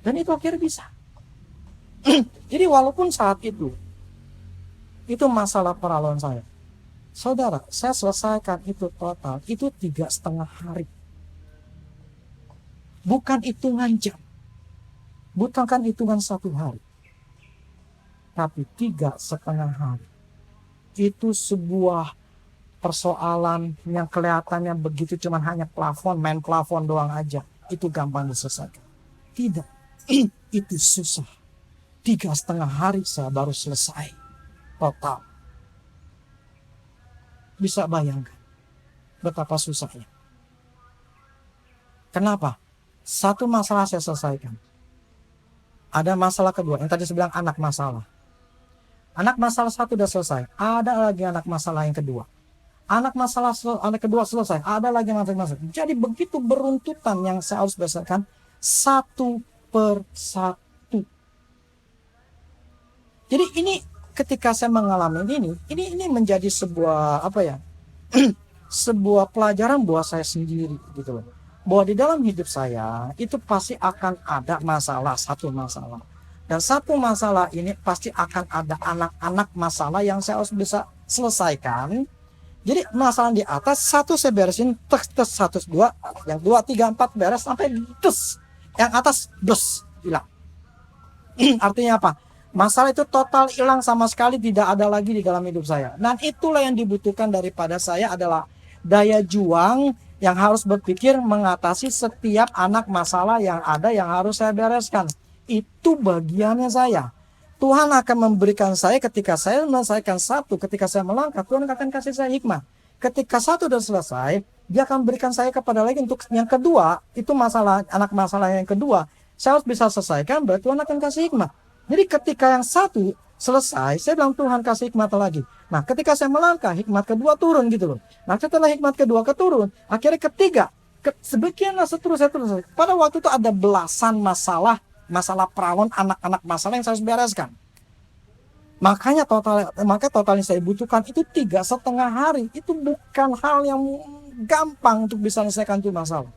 Dan itu akhirnya bisa. Jadi walaupun saat itu masalah peralahan saya. Saudara, saya selesaikan itu total, itu 3,5 hari. Bukan hitungan jam. Bukan hitungan 1 hari. Tapi 3,5 hari. Itu sebuah persoalan yang kelihatannya begitu cuman hanya plafon, main plafon doang aja. Itu gampang diselesaikan. Tidak. Itu susah. 3,5 hari saya baru selesai total. Bisa bayangkan betapa susahnya. Kenapa? Satu masalah saya selesaikan. Ada masalah kedua, yang tadi saya bilang anak masalah. Anak masalah satu udah selesai, ada lagi anak masalah yang kedua. Anak kedua selesai, ada lagi anak masalah. Jadi begitu beruntutan yang saya harus berdasarkan satu per satu. Jadi ini ketika saya mengalami ini menjadi sebuah sebuah pelajaran buat saya sendiri gitu loh. Bahwa di dalam hidup saya itu pasti akan ada satu masalah. Dan satu masalah ini pasti akan ada anak-anak masalah yang saya harus bisa selesaikan. Jadi masalah di atas satu saya beresin, tes 1, 2, yang 2, 3, 4 beres sampai tes. Yang atas hilang. Artinya apa? Masalah itu total hilang sama sekali, tidak ada lagi di dalam hidup saya. Dan itulah yang dibutuhkan daripada saya adalah daya juang yang harus berpikir mengatasi setiap anak masalah yang ada yang harus saya bereskan. Itu bagiannya saya. Tuhan akan memberikan saya ketika saya menyelesaikan satu, ketika saya melangkah, Tuhan akan kasih saya hikmah. Ketika satu sudah selesai, dia akan berikan saya kepada lagi untuk yang kedua. Itu anak masalah yang kedua. Saya harus bisa selesaikan, berarti Tuhan akan kasih hikmah. Jadi ketika yang satu selesai, saya bilang Tuhan kasih hikmat lagi. Nah ketika saya melangkah, hikmat kedua turun gitu loh. Nah setelah hikmat kedua keturun, akhirnya ketiga, sebagianlah seterusnya. Pada waktu itu ada belasan masalah perawan, anak-anak masalah yang saya harus bereskan. Makanya total yang saya butuhkan itu 3,5 hari. Itu bukan hal yang gampang untuk bisa selesaikan itu masalah.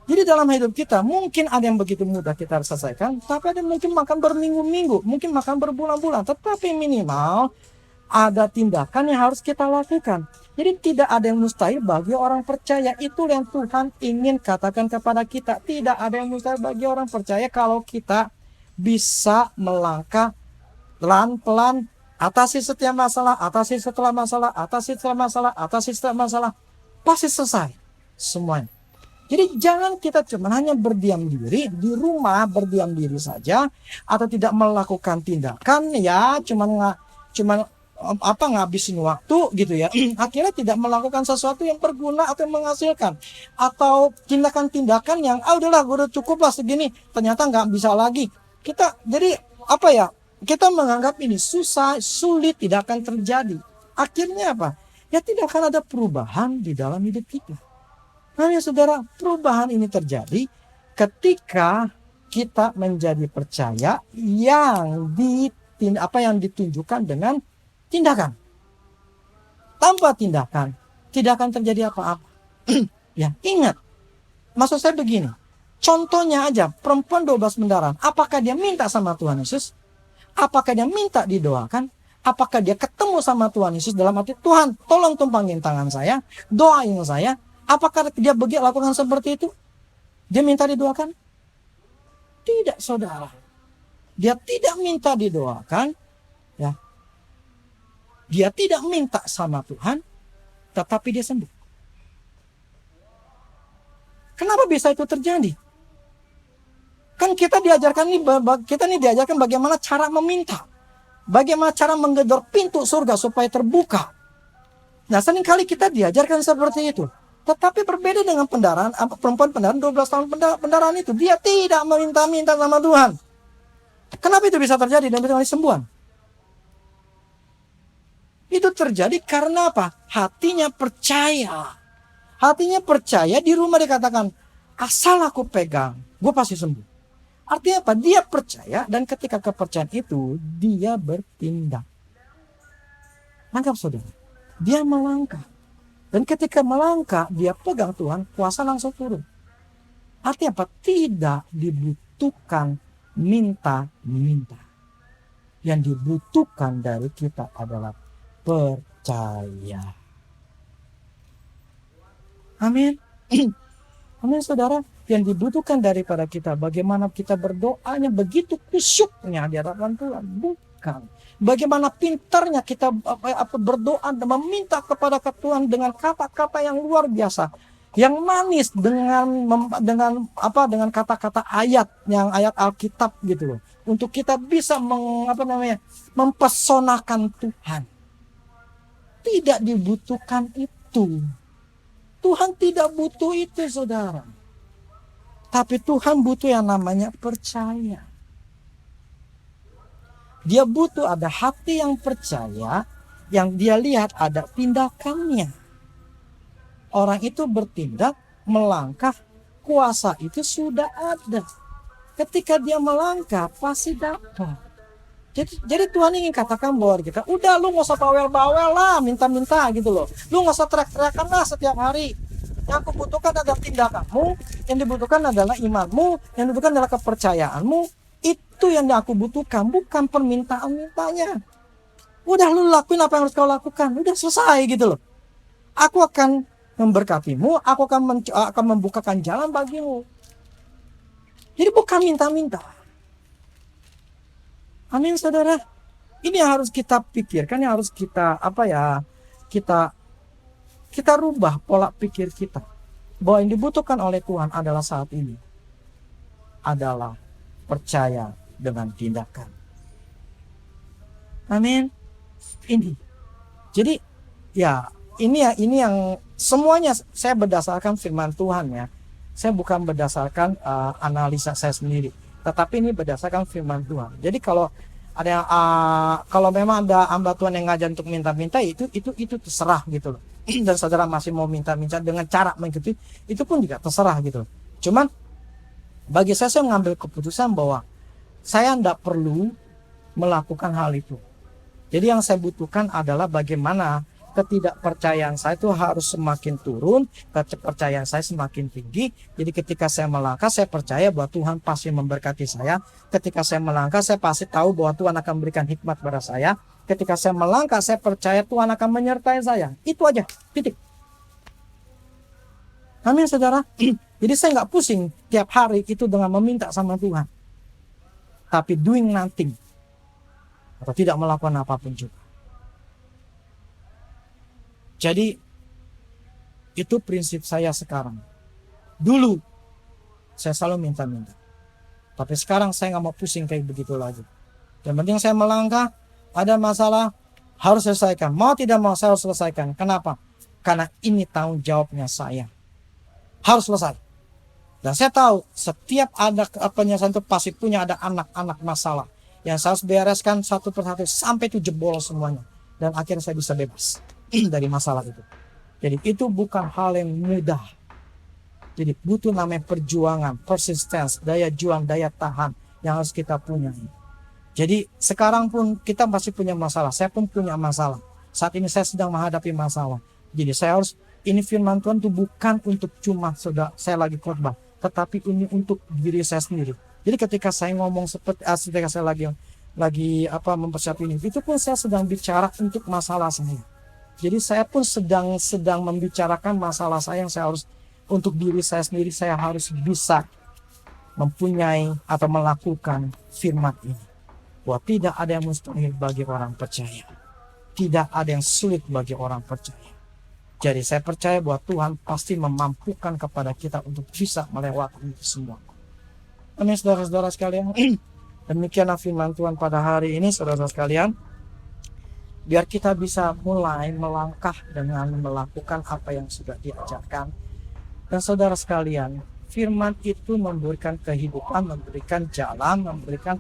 Jadi dalam hidup kita mungkin ada yang begitu mudah kita harus selesaikan, tapi ada yang mungkin makan berminggu-minggu, mungkin makan berbulan-bulan. Tetapi minimal ada tindakan yang harus kita lakukan. Jadi tidak ada yang mustahil bagi orang percaya. Itu yang Tuhan ingin katakan kepada kita. Tidak ada yang mustahil bagi orang percaya kalau kita bisa melangkah pelan-pelan, atasi setiap masalah, atasi setelah masalah, atasi setelah masalah, atasi setelah masalah, pasti selesai semuanya. Jadi jangan kita cuma hanya berdiam diri di rumah, berdiam diri saja, atau tidak melakukan tindakan ya cuman ngabisin waktu gitu ya. Akhirnya tidak melakukan sesuatu yang berguna atau menghasilkan, atau tindakan-tindakan yang udahlah gue udah cukup lah segini, ternyata nggak bisa lagi. Kita jadi kita menganggap ini susah, sulit, tidak akan terjadi. Akhirnya apa? Ya tidak akan ada perubahan di dalam hidup kita. Nah ya saudara, perubahan ini terjadi ketika kita menjadi percaya yang ditunjukkan dengan tindakan. Tanpa tindakan, tidak akan terjadi apa-apa. Ya, ingat. Maksud saya begini. Contohnya aja, perempuan 12 mendaran. Apakah dia minta sama Tuhan Yesus? Apakah dia minta didoakan? Apakah dia ketemu sama Tuhan Yesus dalam arti, Tuhan tolong tumpangin tangan saya, doain saya? Apakah dia begitu lakukan seperti itu? Dia minta didoakan? Tidak, saudara. Dia tidak minta didoakan. Ya. Dia tidak minta sama Tuhan, tetapi dia sembuh. Kenapa bisa itu terjadi? Kan kita diajarkan bagaimana cara meminta. Bagaimana cara menggedor pintu surga supaya terbuka. Nah, seringkali kita diajarkan seperti itu. Tetapi berbeda dengan perempuan pendaran 12 tahun pendaran itu. Dia tidak meminta-minta sama Tuhan. Kenapa itu bisa terjadi dan bisa disembuhan? Itu terjadi karena apa? Hatinya percaya. Hatinya percaya, di rumah dikatakan, asal aku pegang, gue pasti sembuh. Artinya apa? Dia percaya, dan ketika kepercayaan itu, dia bertindak. Anggap saudara, dia melangkah. Dan ketika melangkah, dia pegang Tuhan, kuasa langsung turun. Artinya apa? Tidak dibutuhkan minta-minta. Yang dibutuhkan dari kita adalah percaya. Amin. Amin saudara. Yang dibutuhkan daripada kita, bagaimana kita berdoanya begitu kusyuknya di hadapan Tuhan. Bukan. Bagaimana pintarnya kita berdoa dan meminta kepada Tuhan dengan kata-kata yang luar biasa. yang manis dengan kata-kata ayat yang ayat Alkitab gitu loh, untuk kita bisa mempesonakan Tuhan. Tidak dibutuhkan itu. Tuhan tidak butuh itu, saudara. Tapi Tuhan butuh yang namanya percaya. Dia butuh ada hati yang percaya, yang dia lihat ada tindakannya. Orang itu bertindak, melangkah, kuasa itu sudah ada. Ketika dia melangkah, pasti dapat. Jadi Tuhan ingin katakan bahwa kita, udah lu gak usah bawel-bawel lah, minta-minta gitu loh. Lu gak usah teriak-teriakan lah setiap hari. Yang aku butuhkan adalah tindakanmu, yang dibutuhkan adalah imanmu, yang dibutuhkan adalah kepercayaanmu. Itu yang aku butuhkan, bukan permintaan-mintanya. Udah lu lakuin apa yang harus kau lakukan, udah selesai gitu loh. Aku akan memberkatimu, aku akan membukakan jalan bagimu. Jadi bukan minta-minta. Amin, saudara. Ini yang harus kita pikirkan, yang harus kita kita rubah pola pikir kita, bahwa yang dibutuhkan oleh Tuhan adalah saat ini adalah percaya dengan tindakan. Amin. Ini. Jadi ya ini yang semuanya saya berdasarkan firman Tuhan ya. Saya bukan berdasarkan analisa saya sendiri, tetapi ini berdasarkan firman Tuhan. Jadi kalau ada kalau memang ada hamba Tuhan yang ngajak untuk minta-minta, itu terserah gitu loh. Dan saudara masih mau minta-minta dengan cara mengikuti, itu pun juga terserah gitu. Cuman bagi saya mengambil keputusan bahwa saya tidak perlu melakukan hal itu. Jadi yang saya butuhkan adalah bagaimana ketidakpercayaan saya itu harus semakin turun, kepercayaan saya semakin tinggi. Jadi ketika saya melangkah, saya percaya bahwa Tuhan pasti memberkati saya. Ketika saya melangkah, saya pasti tahu bahwa Tuhan akan memberikan hikmat pada saya. Ketika saya melangkah, saya percaya Tuhan akan menyertai saya. Itu aja, titik. Amin, saudara. Jadi saya nggak pusing tiap hari itu dengan meminta sama Tuhan, tapi doing nothing, atau tidak melakukan apapun juga. Jadi itu prinsip saya sekarang. Dulu saya selalu minta-minta, tapi sekarang saya nggak mau pusing kayak begitu lagi. Yang penting saya melangkah, ada masalah harus selesaikan. Mau tidak mau saya harus selesaikan. Kenapa? Karena ini tanggung jawabnya saya. Harus selesai. Dan saya tahu setiap ada penyelesaian itu pasti punya ada anak-anak masalah yang saya harus bereskan satu persatu sampai itu jebol semuanya. Dan akhirnya saya bisa bebas dari masalah itu. Jadi itu bukan hal yang mudah. Jadi butuh namanya perjuangan, persistence, daya juang, daya tahan yang harus kita punya. Jadi sekarang pun kita masih punya masalah. Saya pun punya masalah. Saat ini saya sedang menghadapi masalah. Jadi saya harus, ini firman Tuhan itu bukan untuk cuma saya lagi khotbah, tetapi ini untuk diri saya sendiri. Jadi ketika saya ngomong ketika saya lagi mempersiapkan ini, itu pun saya sedang bicara untuk masalah saya. Jadi saya pun sedang membicarakan masalah saya yang saya harus, untuk diri saya sendiri, saya harus bisa mempunyai atau melakukan firman ini. Bahwa tidak ada yang mustahil bagi orang percaya. Tidak ada yang sulit bagi orang percaya. Jadi saya percaya bahwa Tuhan pasti memampukan kepada kita untuk bisa melewati itu semua. Amin, saudara-saudara sekalian. Demikianlah firman Tuhan pada hari ini, saudara-saudara sekalian. Biar kita bisa mulai melangkah dengan melakukan apa yang sudah diajarkan. Dan saudara sekalian, firman itu memberikan kehidupan, memberikan jalan, memberikan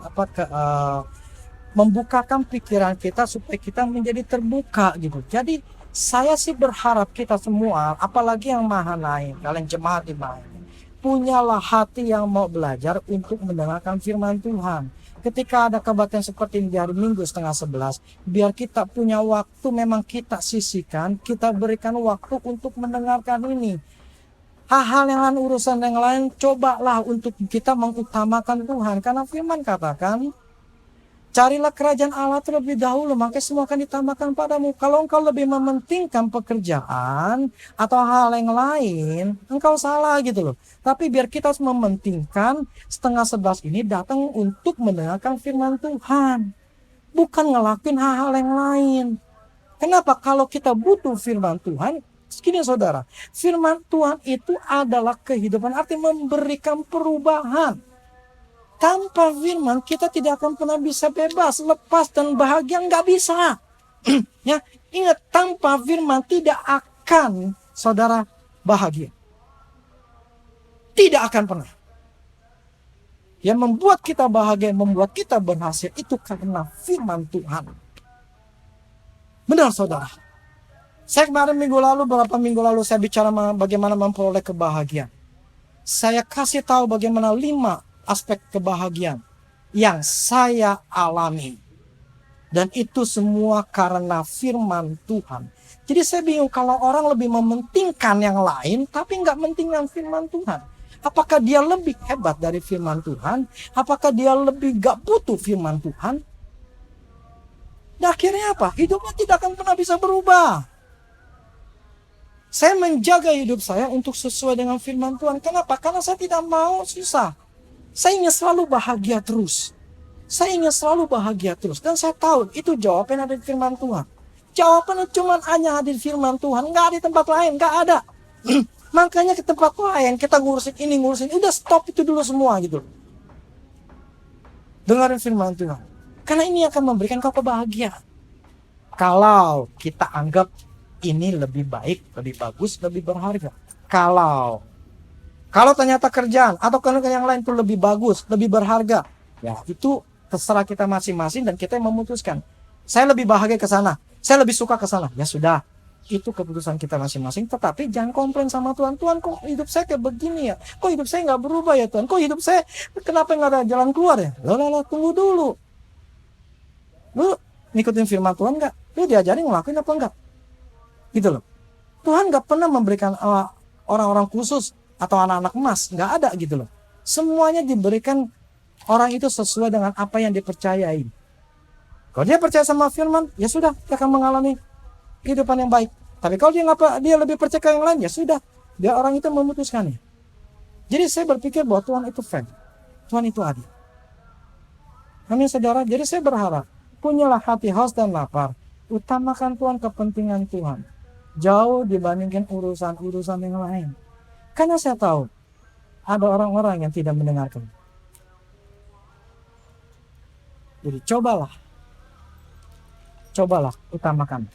membukakan pikiran kita supaya kita menjadi terbuka gitu. Jadi saya sih berharap kita semua, apalagi yang maha naik, kalian jemaat di mana, punyalah hati yang mau belajar untuk mendengarkan firman Tuhan. Ketika ada kebaktian seperti ini di hari Minggu 10:30, biar kita punya waktu, memang kita sisihkan, kita berikan waktu untuk mendengarkan ini. Hal-hal yang lain, urusan yang lain, cobalah untuk kita mengutamakan Tuhan. Karena firman katakan, carilah kerajaan Allah terlebih dahulu, maka semua akan ditambahkan padamu. Kalau engkau lebih mementingkan pekerjaan atau hal yang lain, engkau salah gitu loh. Tapi biar kita harus mementingkan 10:30 ini datang untuk mendengarkan firman Tuhan, bukan ngelakuin hal-hal yang lain. Kenapa? Kalau kita butuh firman Tuhan, Gini saudara, firman Tuhan itu adalah kehidupan, artinya memberikan perubahan. Tanpa firman kita tidak akan pernah bisa bebas, lepas dan bahagia, nggak bisa. Ya, ingat, tanpa firman tidak akan saudara bahagia. Tidak akan pernah. Yang membuat kita bahagia, yang membuat kita berhasil itu karena firman Tuhan. Benar saudara. Saya kemarin beberapa minggu lalu saya bicara bagaimana memperoleh kebahagiaan. Saya kasih tahu bagaimana 5 aspek kebahagiaan yang saya alami. Dan itu semua karena firman Tuhan. Jadi saya bingung kalau orang lebih mementingkan yang lain tapi nggak mementingkan firman Tuhan. Apakah dia lebih hebat dari firman Tuhan? Apakah dia lebih gak butuh firman Tuhan? Dan akhirnya apa? Hidupnya tidak akan pernah bisa berubah. Saya menjaga hidup saya untuk sesuai dengan firman Tuhan. Kenapa? Karena saya tidak mau susah. Saya ingin selalu bahagia terus. Saya ingin selalu bahagia terus. Dan saya tahu itu jawaban ada di firman Tuhan. Jawabannya cuma hanya ada di firman Tuhan. Nggak ada di tempat lain. Nggak ada. Makanya ke tempat lain kita ngurusin ini, ngurusin. Udah stop itu dulu semua gitu. Dengarin firman Tuhan. Karena ini akan memberikan kau kebahagiaan. Kalau kita anggap ini lebih baik, lebih bagus, lebih berharga. Kalau ternyata kerjaan atau kerjaan yang lain itu lebih bagus, lebih berharga, ya itu terserah kita masing-masing dan kita yang memutuskan. Saya lebih bahagia ke sana, saya lebih suka ke sana. Ya sudah, itu keputusan kita masing-masing. Tetapi jangan komplain sama Tuhan. Tuhan, kok hidup saya kayak begini ya? Kok hidup saya nggak berubah ya Tuhan? Kok hidup saya kenapa nggak ada jalan keluar ya? Loh, tunggu dulu. Lu ngikutin firman Tuhan nggak? Lu diajarin ngelakuin apa enggak? Gitu loh. Tuhan nggak pernah memberikan orang-orang khusus atau anak-anak emas, nggak ada gitu loh. Semuanya diberikan orang itu sesuai dengan apa yang dipercayai. Kalau dia percaya sama firman, ya sudah, dia akan mengalami kehidupan yang baik. Tapi kalau dia lebih percaya ke yang lain, ya sudah, dia orang itu memutuskannya. Jadi saya berpikir bahwa Tuhan itu fair, Tuhan itu adil. Amin saudara. Jadi saya berharap punyalah hati haus dan lapar, utamakan Tuhan, kepentingan Tuhan, jauh dibandingkan urusan-urusan yang lain. Karena saya tahu ada orang-orang yang tidak mendengarkan. Jadi cobalah utamakan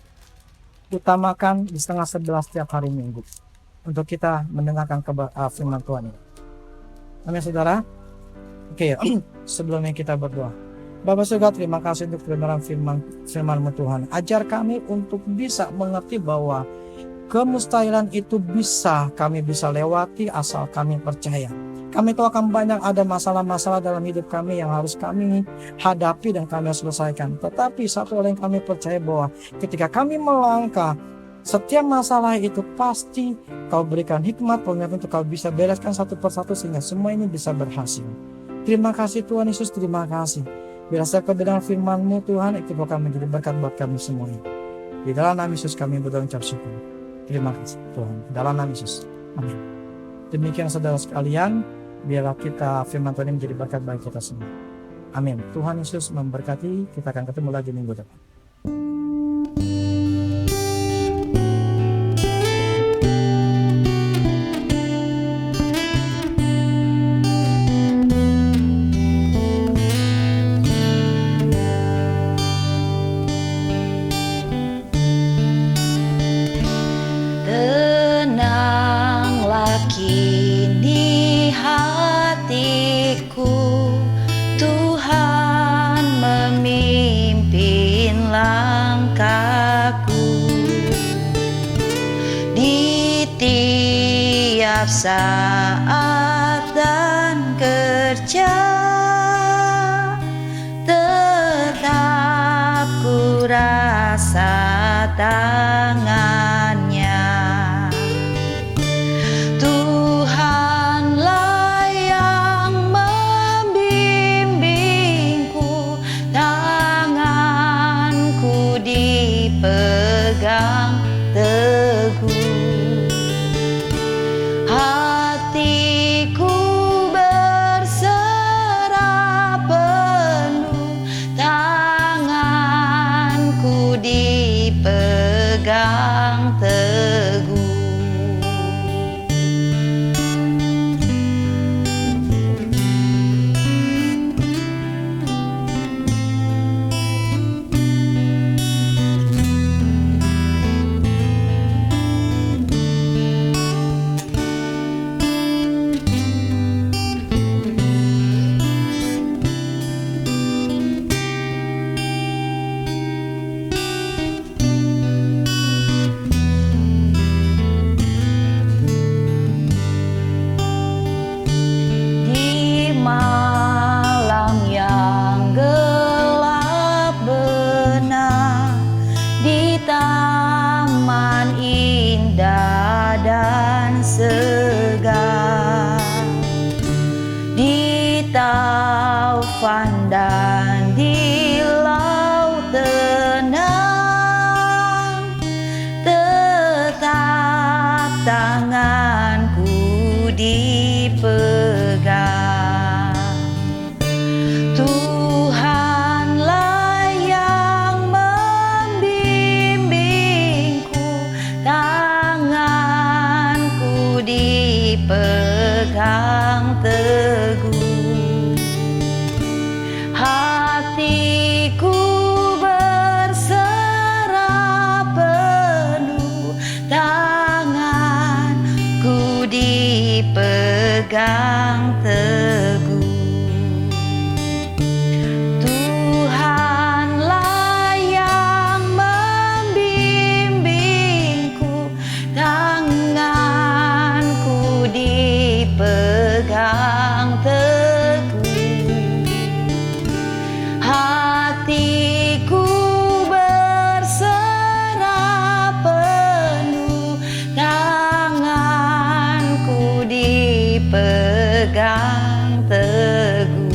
di 10:30 setiap hari Minggu untuk kita mendengarkan firman Tuhan ini. Amin saudara. Oke, sebelumnya kita berdoa. Bapa surga, terima kasih untuk kebenaran firman-Mu Tuhan. Ajar kami untuk bisa mengerti bahwa kemustahilan itu kami bisa lewati asal kami percaya. Kami tahu akan banyak ada masalah-masalah dalam hidup kami yang harus kami hadapi dan kami selesaikan. Tetapi satu hal yang kami percaya bahwa ketika kami melangkah, setiap masalah itu pasti Kau berikan hikmat pengertian untuk Kau bisa bereskan satu persatu sehingga semua ini bisa berhasil. Terima kasih Tuhan Yesus, terima kasih. Bila saya kebenaran firman-Mu Tuhan, itu akan menjadi berkat buat kami semuanya. Di dalam nama Yesus kami berdoa ucap syukur. Terima kasih Tuhan. Dalam nama Yesus. Amin. Demikian saudara sekalian, biarlah kita firman Tuhan ini menjadi berkat bagi kita semua. Amin. Tuhan Yesus memberkati. Kita akan ketemu lagi minggu depan. Tenanglah kini hatiku, Tuhan memimpin langkahku. Di tiap saat dan kerja, tetap ku rasa tangannya. Tuhanlah yang membimbingku, tanganku dipegang teguh. Hatiku berserah penuh, tanganku dipegang dipegang teguh. Tuhanlah yang membimbingku, tanganku dipegang teguh. Hatiku berserah penuh, tanganku dipegang teguh.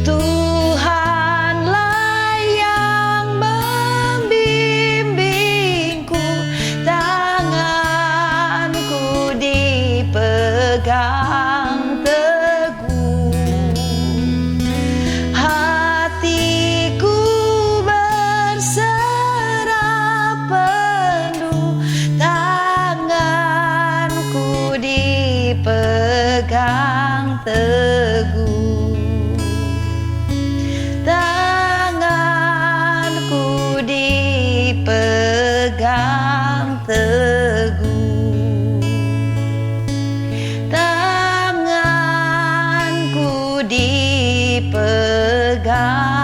Tuhanlah yang membimbingku, tanganku dipegang teguh. Hatiku berserah penuh, tanganku dipegang teguh. Tanganku dipegang teguh. Tanganku dipegang